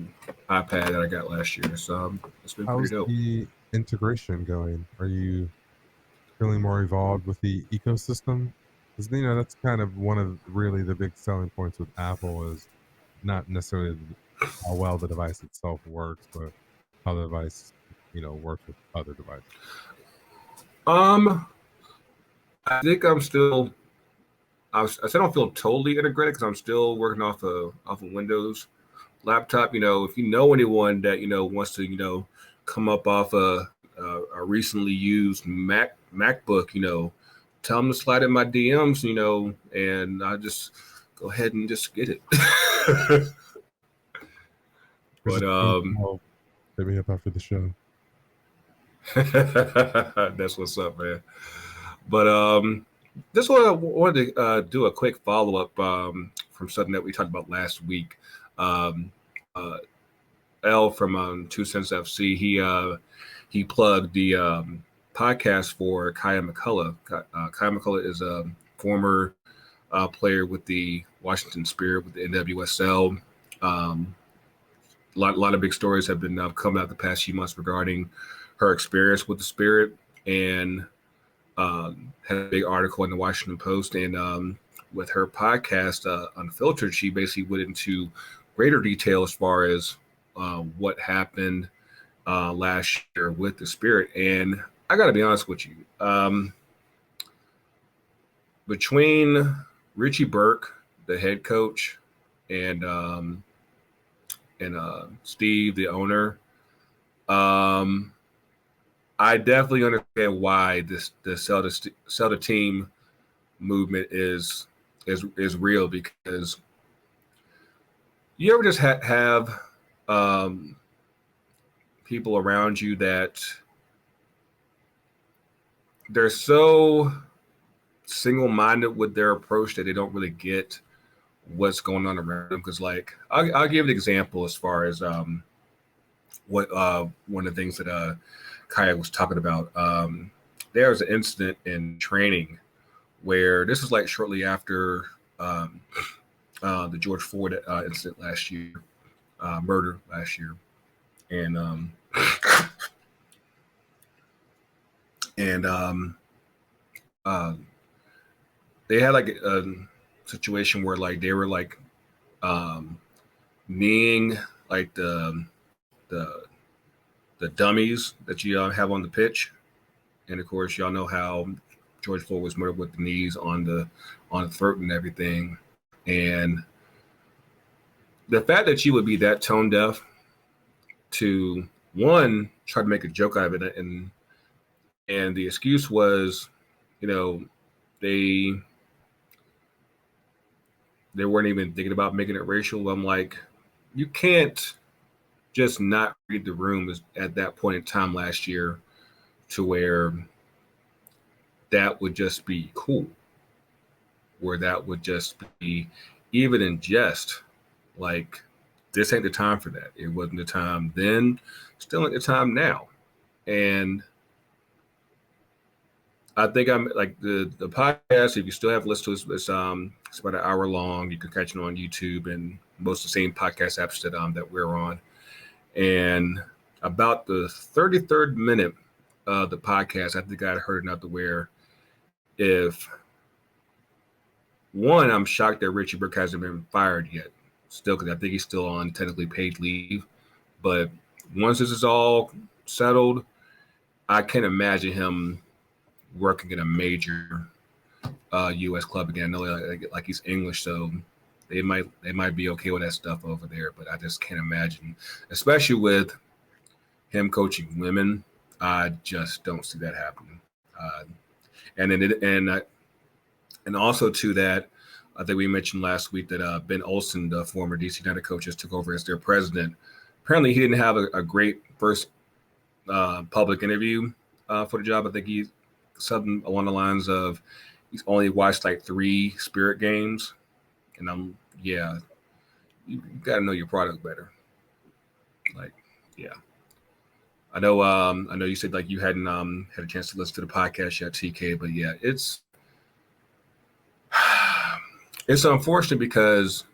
iPad that I got last year. So it's been pretty How's dope. the integration going? Are you feeling more evolved with the ecosystem? Because that's kind of one of really the big selling points with Apple is not necessarily how well the device itself works, but how the device works with other devices. I think I'm still. I said I don't feel totally integrated because I'm still working off a Windows laptop. You know, if you know anyone that wants to come up off a recently used MacBook, tell them to slide in my DMs. And I just go ahead and just get it. But hit me up after the show. that's what's up, man. But this one I wanted to do a quick follow up from something that we talked about last week. L from 2 Cents FC, he plugged the podcast for Kaya McCullough. Kaya McCullough is a former player with the Washington Spirit with the NWSL. A lot of big stories have been coming out the past few months regarding her experience with the Spirit, and had a big article in the Washington Post. And with her podcast, Unfiltered, she basically went into greater detail as far as what happened last year with the Spirit. And I got to be honest with you, between Richie Burke, the head coach, and Steve, the owner, I definitely understand why the sell the team movement is real, because you ever just have people around you that they're so single-minded with their approach that they don't really get what's going on around them. Because, like, I'll give an example as far as what one of the things that Kaya was talking about. There was an incident in training where this was like shortly after the George Floyd incident last year, murder last year, and they had like a situation where like they were like kneeing like the dummies that you have on the pitch, and of course y'all know how George Floyd was murdered with the knees on the throat and everything. And the fact that you would be that tone deaf to, one, try to make a joke out of it, and the excuse was, you know, they weren't even thinking about making it racial. I'm like, you can't just not read the room at that point in time last year to where that would just be cool, where that would just be, even in jest, like, this ain't the time for that. It wasn't the time then, still ain't the time now. And I think I'm like the podcast, if you still have listened to it, it's about an hour long. You can catch it on YouTube and most of the same podcast apps that we're on. And about the 33rd minute of the podcast, I think I heard enough to where, if one, I'm shocked that Richie Burke hasn't been fired yet, still, because I think he's still on technically paid leave. But once this is all settled, I can't imagine him working in a major U.S. club again. I know like he's English, so they might be okay with that stuff over there. But I just can't imagine, especially with him coaching women. I just don't see that happening. And also to that, I think we mentioned last week that Ben Olsen, the former DC United coach, took over as their president. Apparently, he didn't have a great first public interview for the job. I think he something along the lines of he's only watched like 3 Spirit games, and you got to know your product better. Like, yeah. I know you said like you hadn't had a chance to listen to the podcast yet, TK, but yeah, it's unfortunate because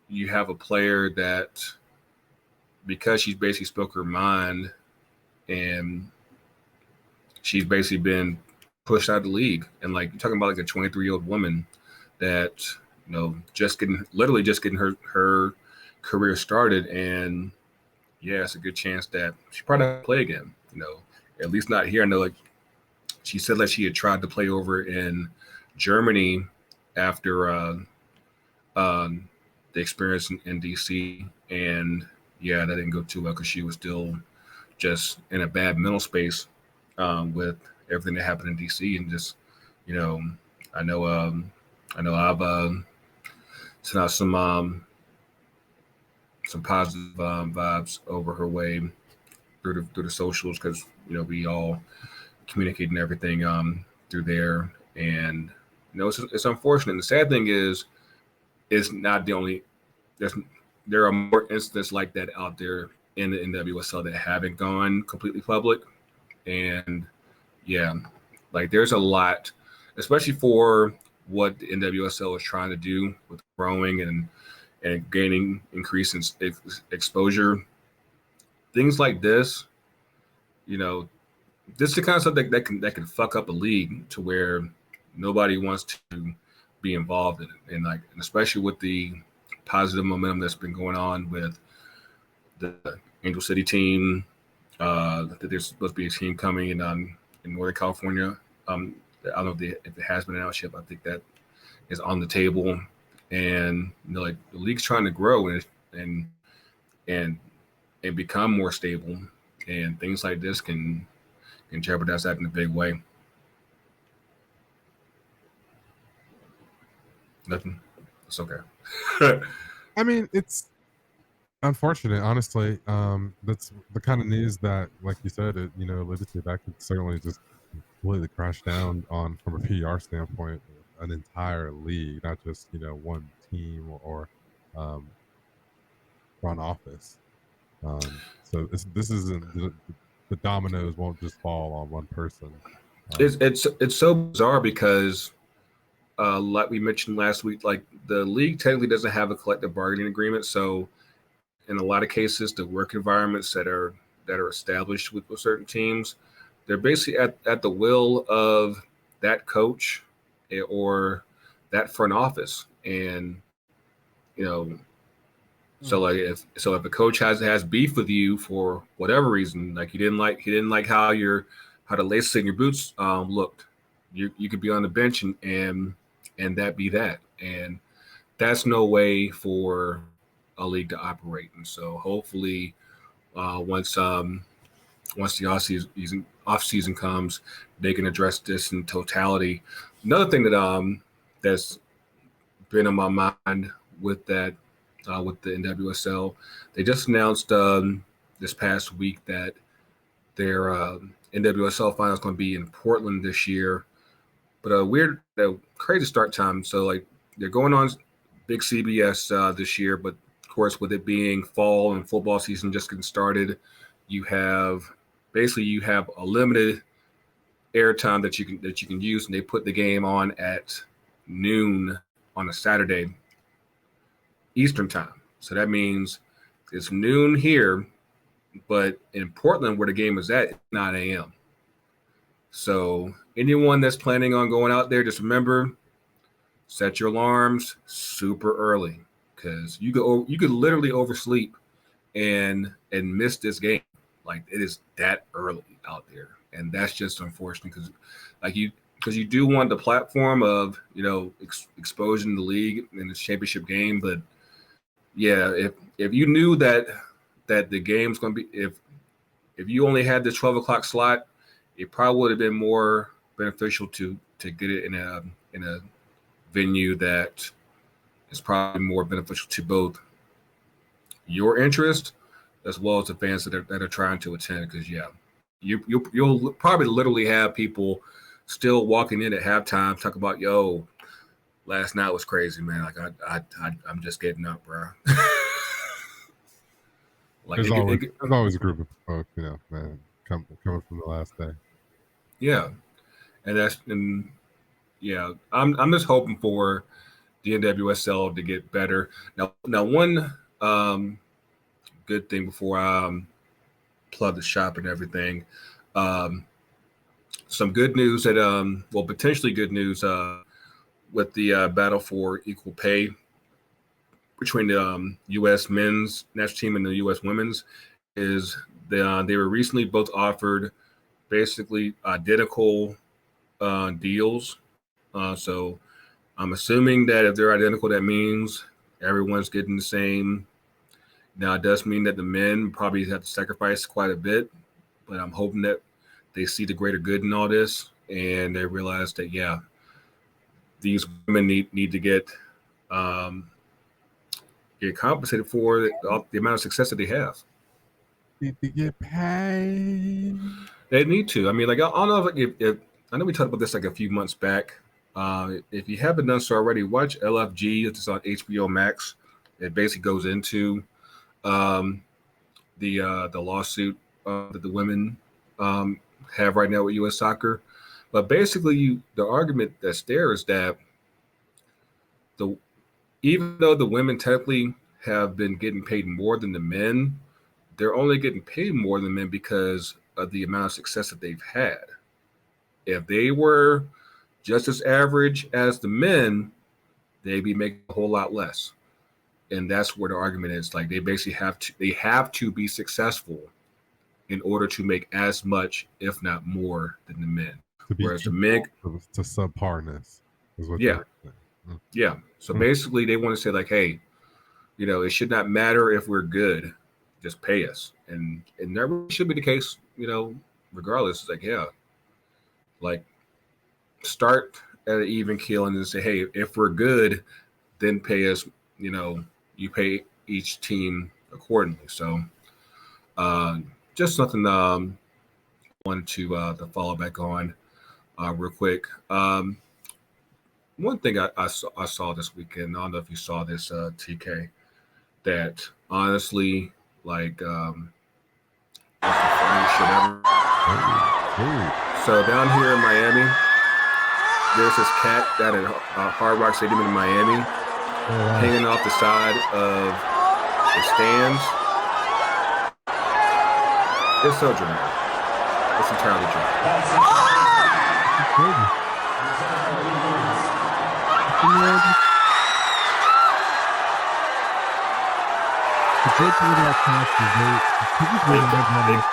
you have a player that, because she's basically spoke her mind and she's basically been pushed out of the league. And like, you're talking about like a 23-year-old woman that, you know, just getting her career started. And yeah, it's a good chance that she probably not play again, you know, at least not here. I know like she said that she had tried to play over in Germany after the experience in DC, and yeah, that didn't go too well because she was still just in a bad mental space with everything that happened in DC. And just, you know, I know I've sent out some positive vibes over her way through the socials, because, you know, we all communicate and everything through there. And, you know, it's unfortunate. And the sad thing is, it's not the only. There are more incidents like that out there in the NWSL that haven't gone completely public. And yeah, like there's a lot, especially for what the NWSL is trying to do with growing and gaining increase in exposure. Things like this, you know, this is the kind of stuff that can fuck up a league to where nobody wants to be involved in it, and especially with the positive momentum that's been going on with the Angel City team. That there's supposed to be a team coming in Northern California. I don't know if it has been announced yet, but I think that is on the table. And the league's trying to grow and become more stable, and things like this can jeopardize that in a big way. Nothing. It's okay. I mean, it's unfortunate, honestly. That's the kind of news that, like you said, alluded to, that could certainly just completely crash down on, from a PR standpoint, an entire league, not just one team or front office. So this isn't the dominoes won't just fall on one person. It's so bizarre because, like we mentioned last week, like the league technically doesn't have a collective bargaining agreement. So in a lot of cases, the work environments that are established with certain teams, they're basically at the will of that coach or that front office. And so if a coach has beef with you for whatever reason, like he didn't like how the laces in your boots looked, you could be on the bench and that be that. And that's no way for a league to operate. And so hopefully once the off season comes, they can address this in totality. Another thing that that's been on my mind with that with the NWSL, they just announced this past week that their NWSL final is going to be in Portland this year, but a crazy start time. So like they're going on big CBS this year, but of course with it being fall and football season just getting started, you have a limited airtime that you can use, and they put the game on at noon on a Saturday Eastern time. So that means it's noon here, but in Portland where the game is at, it's 9 a.m. So anyone that's planning on going out there, just remember, set your alarms super early, because you could literally oversleep and miss this game. Like, it is that early out there, and that's just unfortunate because you do want the platform of exposing the league in the championship game. But yeah, if you knew that the game's going to be, if you only had the 12 o'clock slot, it probably would have been more beneficial to get it in a venue that is probably more beneficial to both your interest as well as the fans that are trying to attend. Because you'll probably literally have people still walking in at halftime talking about, yo, last night was crazy, man. Like I'm just getting up, bro. Like there's always a group of folks, man, coming from the last day. Yeah, I'm just hoping for the NWSL to get better. Now one good thing before I plug the shop and everything. Some good news that potentially good news with the battle for equal pay between the U.S. men's national team and the U.S. women's is they were recently both offered basically identical deals. So I'm assuming that if they're identical, that means everyone's getting the same. Now, it does mean that the men probably have to sacrifice quite a bit, but I'm hoping that they see the greater good in all this, and they realize that, these women need to get compensated for the amount of success that they have. Need to get paid. They need to. I mean, like, I don't know if I know we talked about this like a few months back. If you haven't done so already, watch LFG. It's on HBO Max. It basically goes into the lawsuit that the women have right now with U.S. Soccer. But basically, the argument that's there is that even though the women technically have been getting paid more than the men, they're only getting paid more than men because of the amount of success that they've had. If they were just as average as the men, they'd be making a whole lot less. And that's where the argument is. Like they basically have to be successful in order to make as much, if not more, than the men. Whereas the men to subparness is what yeah. Yeah. So basically they want to say like, hey, it should not matter if we're good, just pay us. And that really should be the case, regardless. It's like, yeah, like start at an even keel and then say, hey, if we're good, then pay us, you pay each team accordingly. So just something I wanted to follow back on real quick. One thing I saw this weekend, I don't know if you saw this, TK, that honestly, like, was the funniest shit ever. So down here in Miami, there's this cat at a Hard Rock Stadium in Miami, hanging off the side of the stands. It's so dramatic. It's entirely dramatic.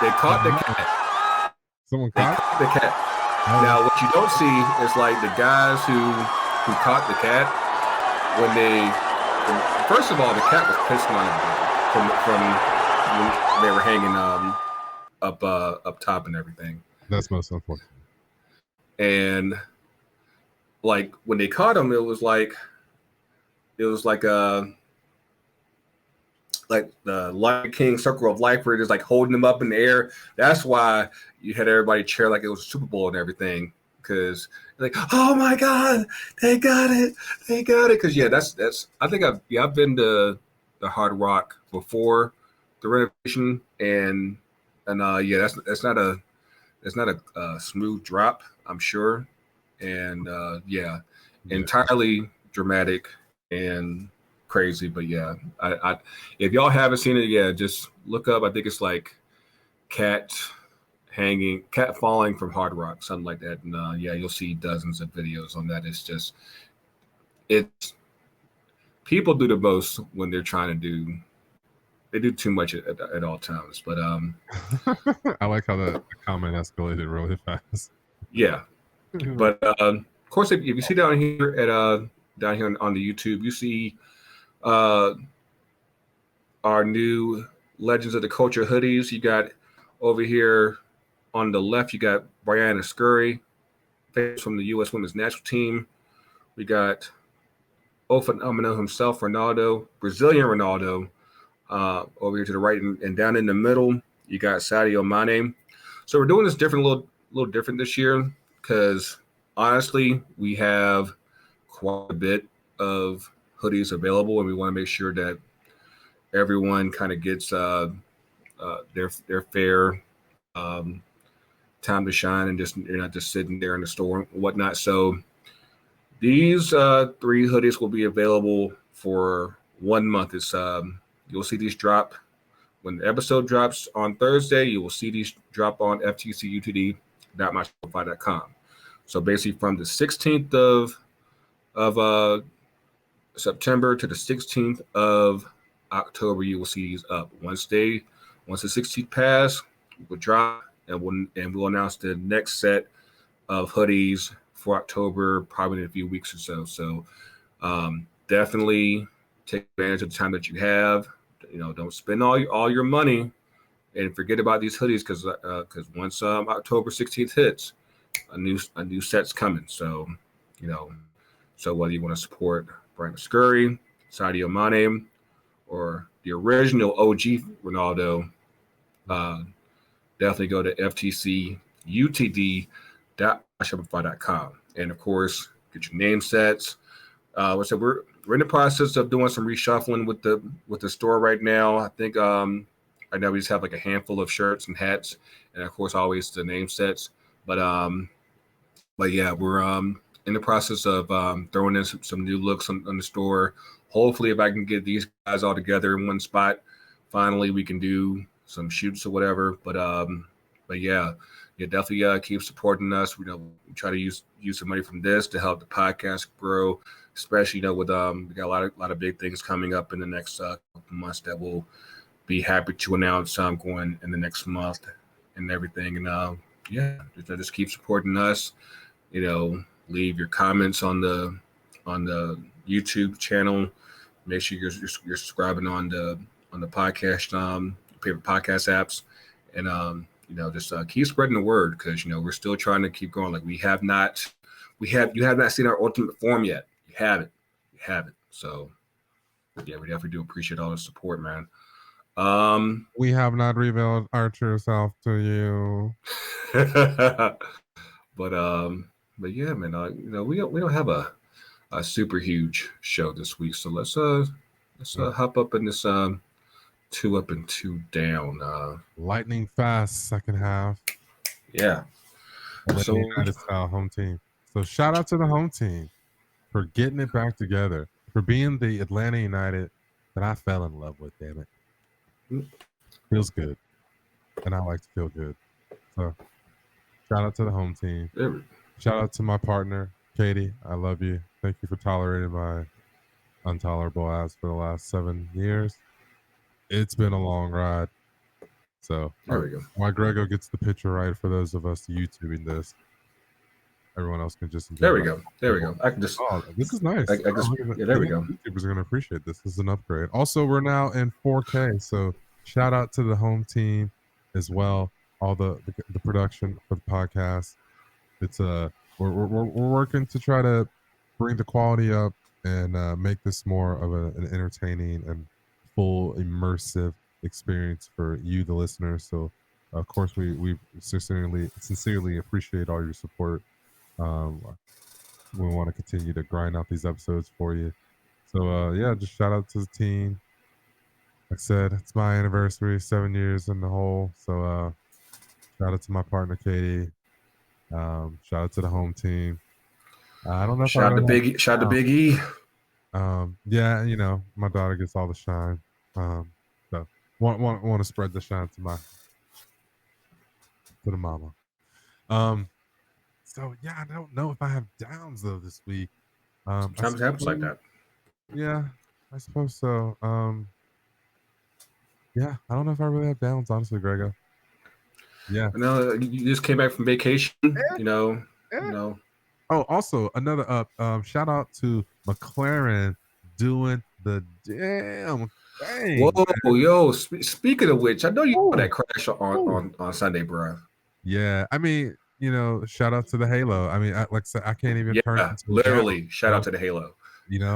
They caught the cat. Someone caught the cat. Now, what you don't see is like the guys who caught the cat first of all, the cat was pissing on everybody from when they were hanging up top and everything. That's most unfortunate. And like when they caught him, it was like the Lion King Circle of Life, where it is like holding them up in the air. That's why you had everybody cheer like it was a Super Bowl and everything, because like, oh my God, they got it. Because yeah, that's. I think I've been to the Hard Rock before the renovation, and yeah, that's not a smooth drop, I'm sure, and yeah, entirely dramatic and crazy. But yeah, I if y'all haven't seen it, yeah, just look up. I think it's like cat falling from Hard Rock, something like that. And yeah, you'll see dozens of videos on that. It's people do the most when they're trying to they do too much at all times. But I like how the comment escalated really fast. Yeah, but of course, if you see down here on the YouTube, you see our new Legends of the Culture hoodies. You got over here on the left, you got Brianna Scurry, from the U.S. Women's National Team. We got O Phenomenal himself, Ronaldo, Brazilian Ronaldo, over here to the right, and down in the middle, you got Sadio Mane. So we're doing this different, a little different this year, because honestly, we have quite a bit of hoodies available, and we want to make sure that everyone kind of gets their fair time to shine, and you're not just sitting there in the store and whatnot. So these 3 hoodies will be available for 1 month. It's you'll see these drop when the episode drops on Thursday. You will see these drop on FTCUTD.myshopify.com. So basically, from the 16th of September to the 16th of October, you will see these up. Once the 16th pass, we'll drop, and we'll announce the next set of hoodies for October, probably in a few weeks or so. So definitely take advantage of the time that you have. Don't spend all your money and forget about these hoodies, because once October 16th hits, a new set's coming. So so whether you want to support Brian Scurry, Sadio Mane, or the original OG Ronaldo, definitely go to FTCUTD.shopify.com. And of course, get your name sets. So we're in the process of doing some reshuffling with the store right now. I think right now we just have like a handful of shirts and hats, and of course always the name sets. But yeah, we're in the process of throwing in some new looks on the store. Hopefully, if I can get these guys all together in one spot, finally we can do some shoots or whatever. But yeah, yeah, definitely keep supporting us. We try to use some money from this to help the podcast grow, especially with we got a lot of big things coming up in the next couple months that we'll be happy to announce going in the next month and everything. And yeah, just keep supporting us. Leave your comments on the YouTube channel. Make sure you're subscribing on the podcast favorite podcast apps, and just keep spreading the word, because we're still trying to keep going. Like you have not seen our ultimate form yet. You haven't. So yeah, we definitely do appreciate all the support, man. We have not revealed our true self to you. But yeah, man. We don't have a super huge show this week, so let's hop up in this 2 up and 2 down. Lightning fast second half. Yeah. So United style home team. So shout out to the home team for getting it back together, for being the Atlanta United that I fell in love with. Damn it, feels good, and I like to feel good. So shout out to the home team. Shout out to my partner Katie. I love you. Thank you for tolerating my intolerable ass for the last 7 years. It's been a long ride. So there we go. Why Grego gets the picture right for those of us YouTubing this. Everyone else can just enjoy. There we go. There we go. I can just. Oh, this is nice. Yeah, there we go. YouTubers are going to appreciate this. This is an upgrade. Also, we're now in 4K. So shout out to the home team as well. All the production for the podcast. It's we're working to try to bring the quality up and make this more of an entertaining and full immersive experience for you, the listeners. So of course we sincerely appreciate all your support. We want to continue to grind out these episodes for you. So yeah, just shout out to the team. Like I said, it's my anniversary, 7 years in the hole. So shout out to my partner Katie. Shout out to the home team. I don't know if shout out to Big E. Yeah, my daughter gets all the shine. So want to spread the shine to the mama. So yeah, I don't know if I have downs though this week. Sometimes it happens like that. Yeah, I suppose so. Yeah, I don't know if I really have downs, honestly, Grego. Yeah. No, you just came back from vacation. Yeah. Oh, also another shout out to McLaren doing the damn thing. Whoa, man. Yo! Speaking of which, I know you saw that crash on Sunday, bro. Yeah, I mean, shout out to the Halo. I mean, like I said, I can't even turn. Yeah, literally, shout out to the Halo.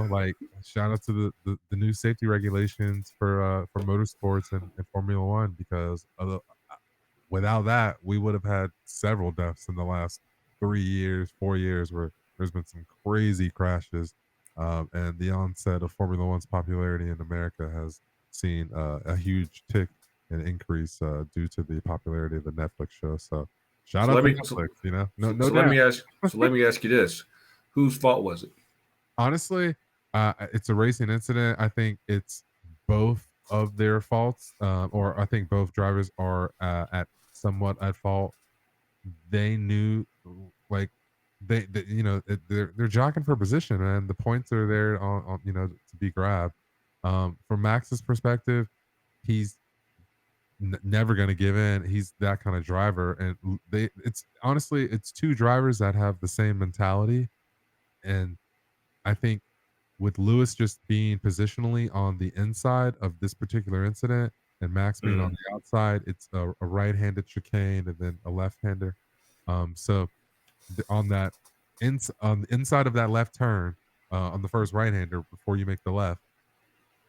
Like shout out to the new safety regulations for motorsports and Formula One, because without that, we would have had several deaths in the last 3 years, 4 years, where there's been some crazy crashes. And the onset of Formula One's popularity in America has seen a huge tick and increase due to the popularity of the Netflix show. So shout out to Netflix, let me ask you this. Whose fault was it? Honestly, it's a racing incident. I think it's both of their faults, or I think both drivers are somewhat at fault. They knew, like, they're jockeying for position, and the points are there on to be grabbed. From Max's perspective, he's never going to give in. He's that kind of driver, and it's two drivers that have the same mentality. And I think with Lewis just being positionally on the inside of this particular incident and Max being on the outside, it's a right-handed chicane and then a left-hander. So on the inside of that left turn, on the first right-hander before you make the left,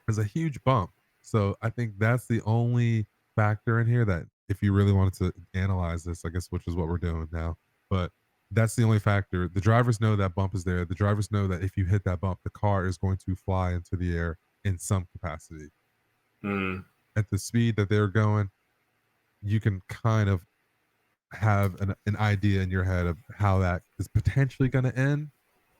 there's a huge bump. So I think that's the only factor in here that, if you really wanted to analyze this, I guess, which is what we're doing now, but that's the only factor. The drivers know that bump is there. The drivers know that if you hit that bump, the car is going to fly into the air in some capacity. At the speed that they're going, you can kind of have an idea in your head of how that is potentially going to end.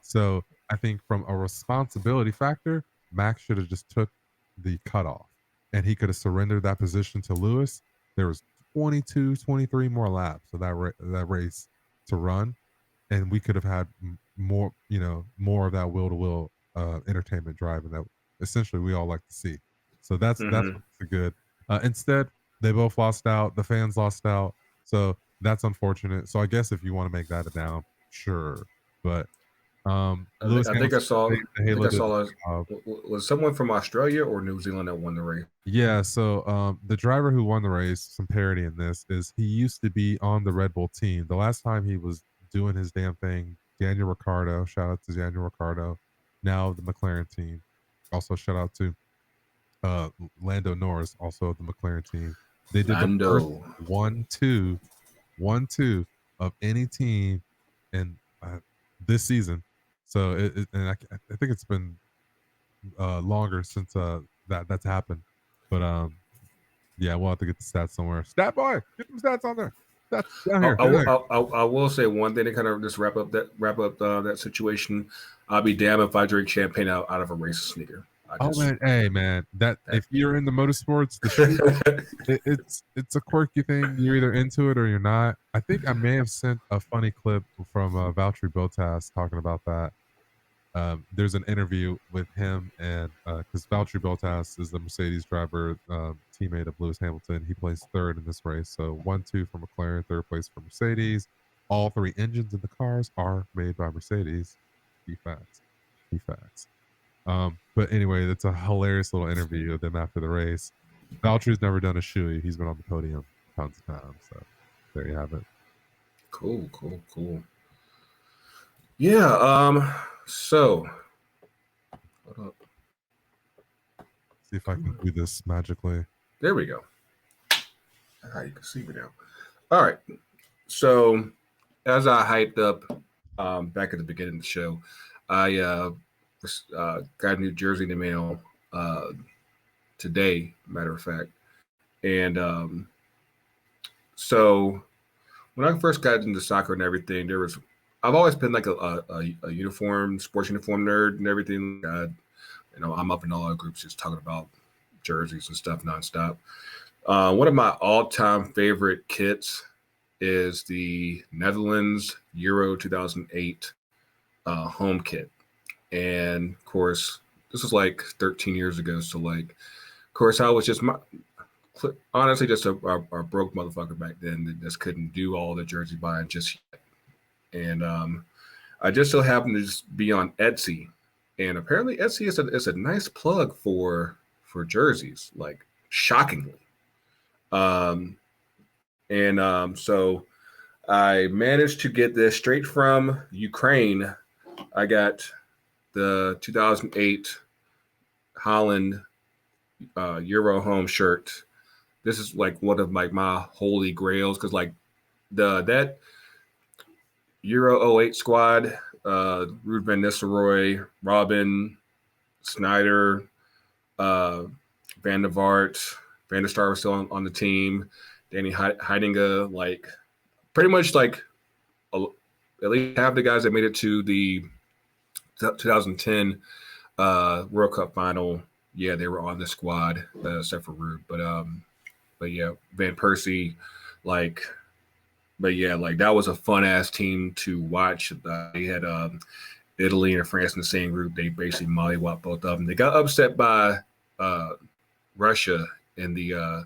So I think from a responsibility factor, Max should have just took the cutoff, and he could have surrendered that position to Lewis. There was 22, 23 more laps of that race to run, and we could have had more, more of that will-to-will entertainment driving that essentially we all like to see. So that's what's good. Instead, they both lost out. The fans lost out. So that's unfortunate. So I guess if you want to make that a down, sure. But Lewis I think I saw. Hamilton, Was someone from Australia or New Zealand that won the race? yeah. So the driver who won the race, some parity in this, is he used to be on the Red Bull team. The last time he was doing his damn thing, Daniel Ricardo. Shout out to Daniel Ricardo. Now the McLaren team. Also shout out to Lando Norris, also of the McLaren team. They did the first 1-2 of any team in this season. So and I think it's been longer since that's happened. But yeah, we'll have to get the stats somewhere. Stat boy, get some stats on there. That's down here. I will say one thing to kind of just wrap up that situation. I'll be damned if I drink champagne out of a race sneaker. Man, that if you're in the motorsports, it's a quirky thing. You're either into it or you're not. I think I may have sent a funny clip from Valtteri Bottas talking about that. There's an interview with him and because Valtteri Bottas is the Mercedes driver, teammate of Lewis Hamilton. He placed third in this race. So 1-2 for McLaren, third place for Mercedes. All three engines in the cars are made by Mercedes. Key facts. But anyway, it's a hilarious little interview of them after the race. Valtteri's never done a shoey. He's been on the podium tons of times. So there you have it. Cool. Yeah. So, hold up. See if I can do this magically. There we go. You can see me now. All right. So, as I hyped up back at the beginning of the show, I got a New Jersey in the mail today, matter of fact. And so when I first got into soccer and everything, I've always been like a sports uniform nerd and everything. I'm up in all our groups just talking about jerseys and stuff nonstop. One of my all-time favorite kits is the Netherlands Euro 2008 home kit. And of course, this was like 13 years ago. So like, of course, I was just honestly just a broke motherfucker back then that just couldn't do all the jersey buying just yet. And I just so happened to just be on Etsy, and apparently Etsy is a nice plug for jerseys, like shockingly. So I managed to get this straight from Ukraine. I got the 2008 Holland Euro home shirt. This is like one of my holy grails because like that Euro 08 squad, Ruud van Nistelrooy, Robin, Snyder, Van der Vaart, Van der Star was still on the team, Danny Heidinga, like pretty much like at least half the guys that made it to the 2010 World Cup final, yeah, they were on the squad except for Ruud, but yeah, Van Persie, like. But yeah, like that was a fun ass team to watch. They had Italy and France in the same group. They basically mollywopped both of them. They got upset by Russia in the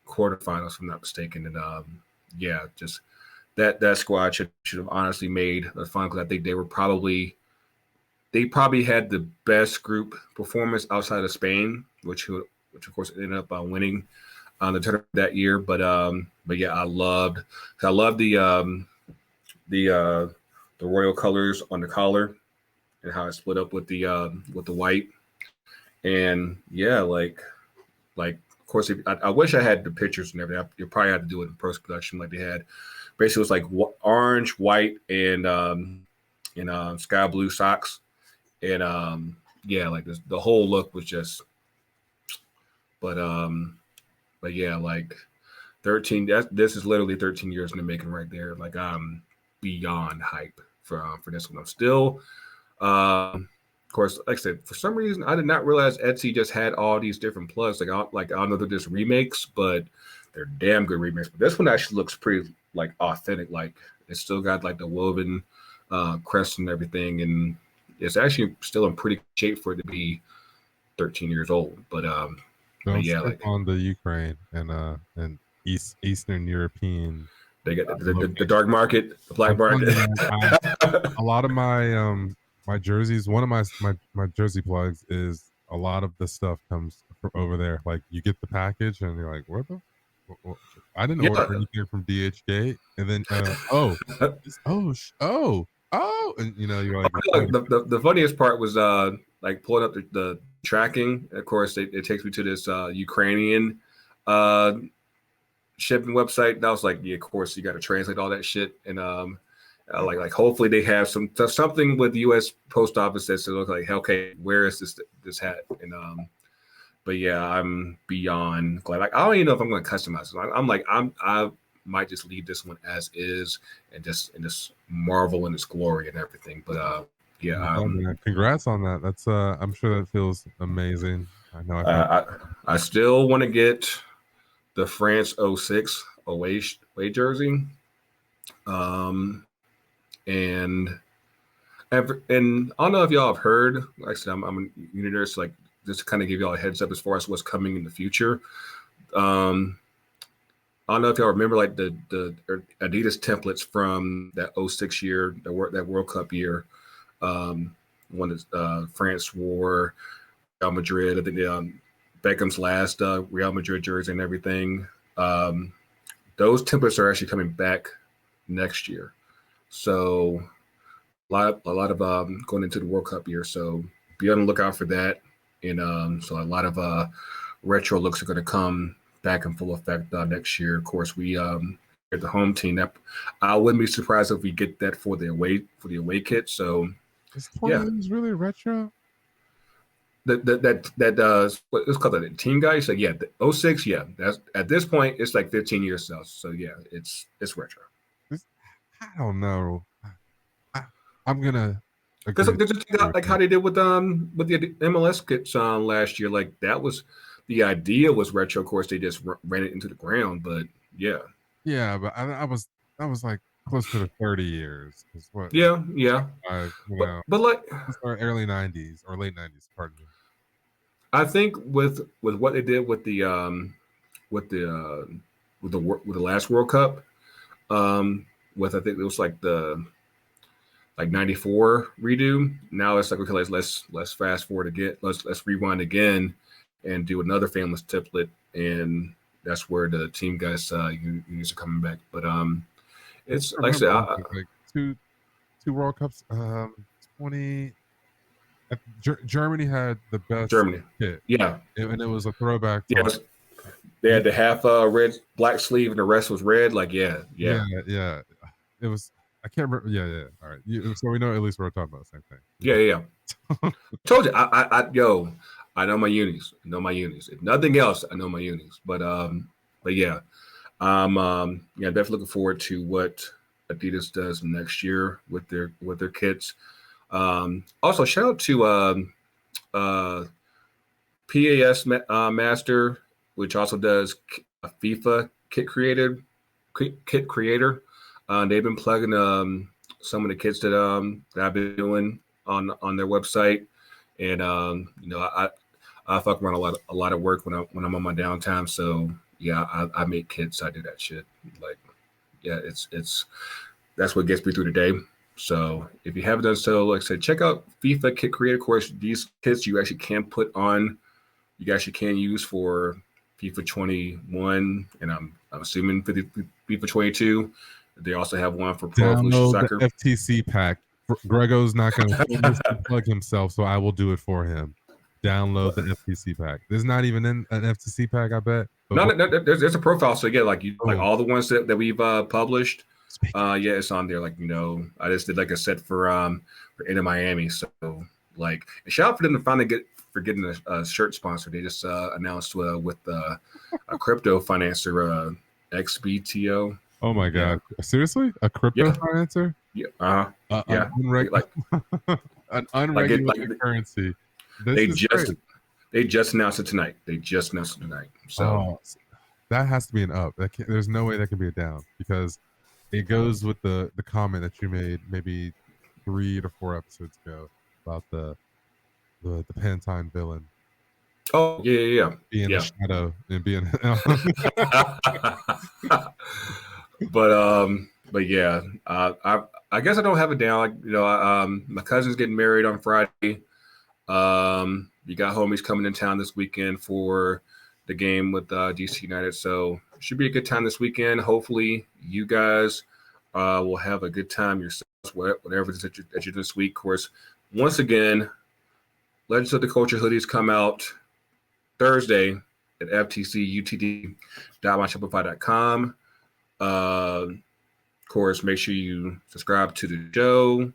quarterfinals, if I'm not mistaken. And yeah, just that squad should have honestly made a fun because I think they probably had the best group performance outside of Spain, which of course ended up winning on the tournament that year. But yeah, I loved the royal colors on the collar and how it split up with the white. And yeah, like of course, I wish I had the pictures and everything. You probably had to do it in post production, like they had. Basically, it was like orange, white, and sky blue socks, and yeah, like the whole look was just. But yeah, like 13. This is literally 13 years in the making right there. Like I'm beyond hype for this one. I'm still, of course, like I said, for some reason I did not realize Etsy just had all these different plugs. Like I don't know if they're just remakes, but they're damn good remakes. But this one actually looks pretty like authentic. Like it's still got like the woven crest and everything, and it's actually still in pretty shape for it to be 13 years old. But Don't yeah, sleep like on the Ukraine and Eastern European. they got the dark market, the black I'm market. telling you, man, a lot of my my jerseys, one of my jersey plugs is a lot of the stuff comes from over there. Like you get the package and you're like, what the? I didn't order anything from DHgate, and then oh, and you know you're like, the funniest part was like pulling up the tracking. Of course, it takes me to this Ukrainian shipping website. And I was like, yeah, of course you got to translate all that shit, and like hopefully they have something with the U.S. Post Office that says like, okay, where is this hat? And but yeah, I'm beyond glad. Like I don't even know if I'm going to customize it. I'm like I might just leave this one as is and just marvel in its glory and everything. But yeah, congrats on that. That's I'm sure that feels amazing. I know. I still want to get the France 06 away jersey. And I don't know if y'all have heard. Like I said, I'm a Uniters, like just to kind of give y'all a heads up as far as what's coming in the future. I don't know if y'all remember like the Adidas templates from that 06 year, that World Cup year. One that France wore, Real Madrid. I think Beckham's last Real Madrid jersey and everything. Those templates are actually coming back next year. So a lot of going into the World Cup year. So be on the lookout for that. And so a lot of retro looks are going to come back in full effect next year. Of course, we at the home team, that I wouldn't be surprised if we get that for the away kit. So is 20 years really retro? That what's called the team guy. So yeah, the 06, yeah. That's at this point it's like 15 years now. So yeah, it's retro. I don't know. I'm gonna because like how they did with the MLS kits last year. Like that was the idea was retro. Of course, they just ran it into the ground. But yeah, but I was like close to the 30 years. What? Yeah. But like early 90s or late 90s. Pardon me. I think with what they did with the last World Cup, with I think it was like the 94 redo. Now it's like, okay, let's fast forward again. Let's rewind again and do another famous template, and that's where the team guys units are coming back. But it's like I said, like two World Cups. 20. Germany had the best kit. Yeah, and it was a throwback. They had the half red black sleeve and the rest was red. Like yeah. It was. I can't remember. Yeah. All right. So we know at least we're talking about the same thing. Yeah. Told you. I know my unis. If nothing else, I know my unis. But yeah, definitely looking forward to what Adidas does next year with their kits. Also, shout out to PAS Master, which also does a FIFA kit creator. They've been plugging some of the kits that I've been doing on their website, and I fuck around a lot of work when I'm on my downtime. So yeah, I make kits. I do that shit. Like yeah, it's that's what gets me through the day. So if you haven't done so, like I said, check out FIFA Kit Creator. Of course, these kits you actually can put on. You actually can use for FIFA 21, and I'm assuming for the FIFA 22. They also have one for Pro Evolution Soccer. The FTC pack. Grego's not going to plug himself, so I will do it for him. Download the FTC pack. There's not even an FTC pack, I bet. No, there's a profile. So yeah, like all the ones that we've published. It's on there. Like I just did like a set for Inter Miami. So like, shout out for them to finally getting a shirt sponsor. They just announced with a crypto financer, XBTO. Oh my God! Seriously, a crypto financer? Yeah. An unregulated currency. They just announced it tonight. So that has to be an up. There's no way that can be a down because it goes with the comment that you made maybe 3 to 4 episodes ago about the Pantine villain. Oh yeah. Being the shadow and being. But yeah, I guess I don't have it down. Like, my cousin's getting married on Friday. You got homies coming in town this weekend for the game with DC United, so it should be a good time this weekend. Hopefully, you guys will have a good time yourselves, whatever it is that you're doing this week. Of course, once again, Legends of the Culture hoodies come out Thursday at FTCUTD.myshopify.com. Of course, make sure you subscribe to the show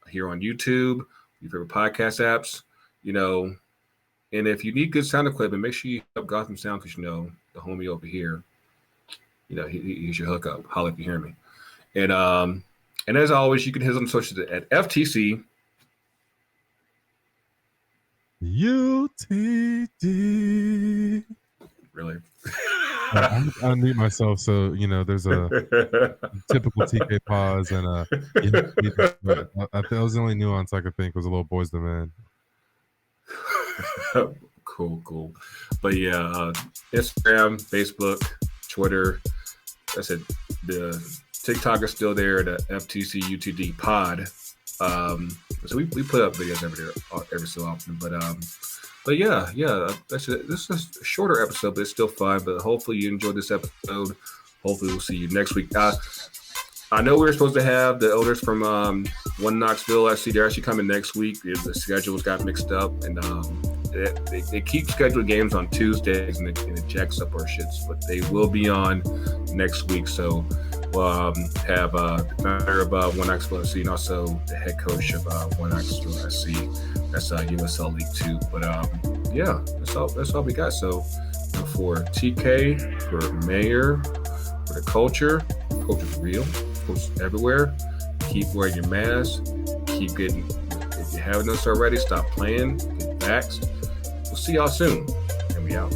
here on YouTube, your favorite podcast apps, and if you need good sound equipment, make sure you help Gotham Sound because, the homie over here, he's your hookup. Holla if you hear me. And as always, you can hit us on social at FTC UTD. Really? I unmute myself, so there's a typical TK pause, and that was the only nuance I could think was a little Boys the Man. Cool. But yeah, Instagram, Facebook, Twitter. I said the TikTok is still there. The FTC UTD Pod. So we put up videos every so often, but yeah, that's it. This is a shorter episode, but it's still fun. But hopefully you enjoyed this episode. Hopefully we'll see you next week. I know we were supposed to have the elders from One Knoxville. I see they're actually coming next week. The schedules got mixed up, and they keep scheduling games on Tuesdays, and it jacks up our shits. But they will be on next week. So we'll have the founder of One Knoxville SC and also the head coach of One Knoxville SC. That's USL League 2. But yeah, that's all we got. So for TK, for Mayor, for the culture is real. Culture's everywhere. Keep wearing your mask. Keep getting. If you haven't done so already, stop playing. Get vaxxed. We'll see y'all soon. And we out.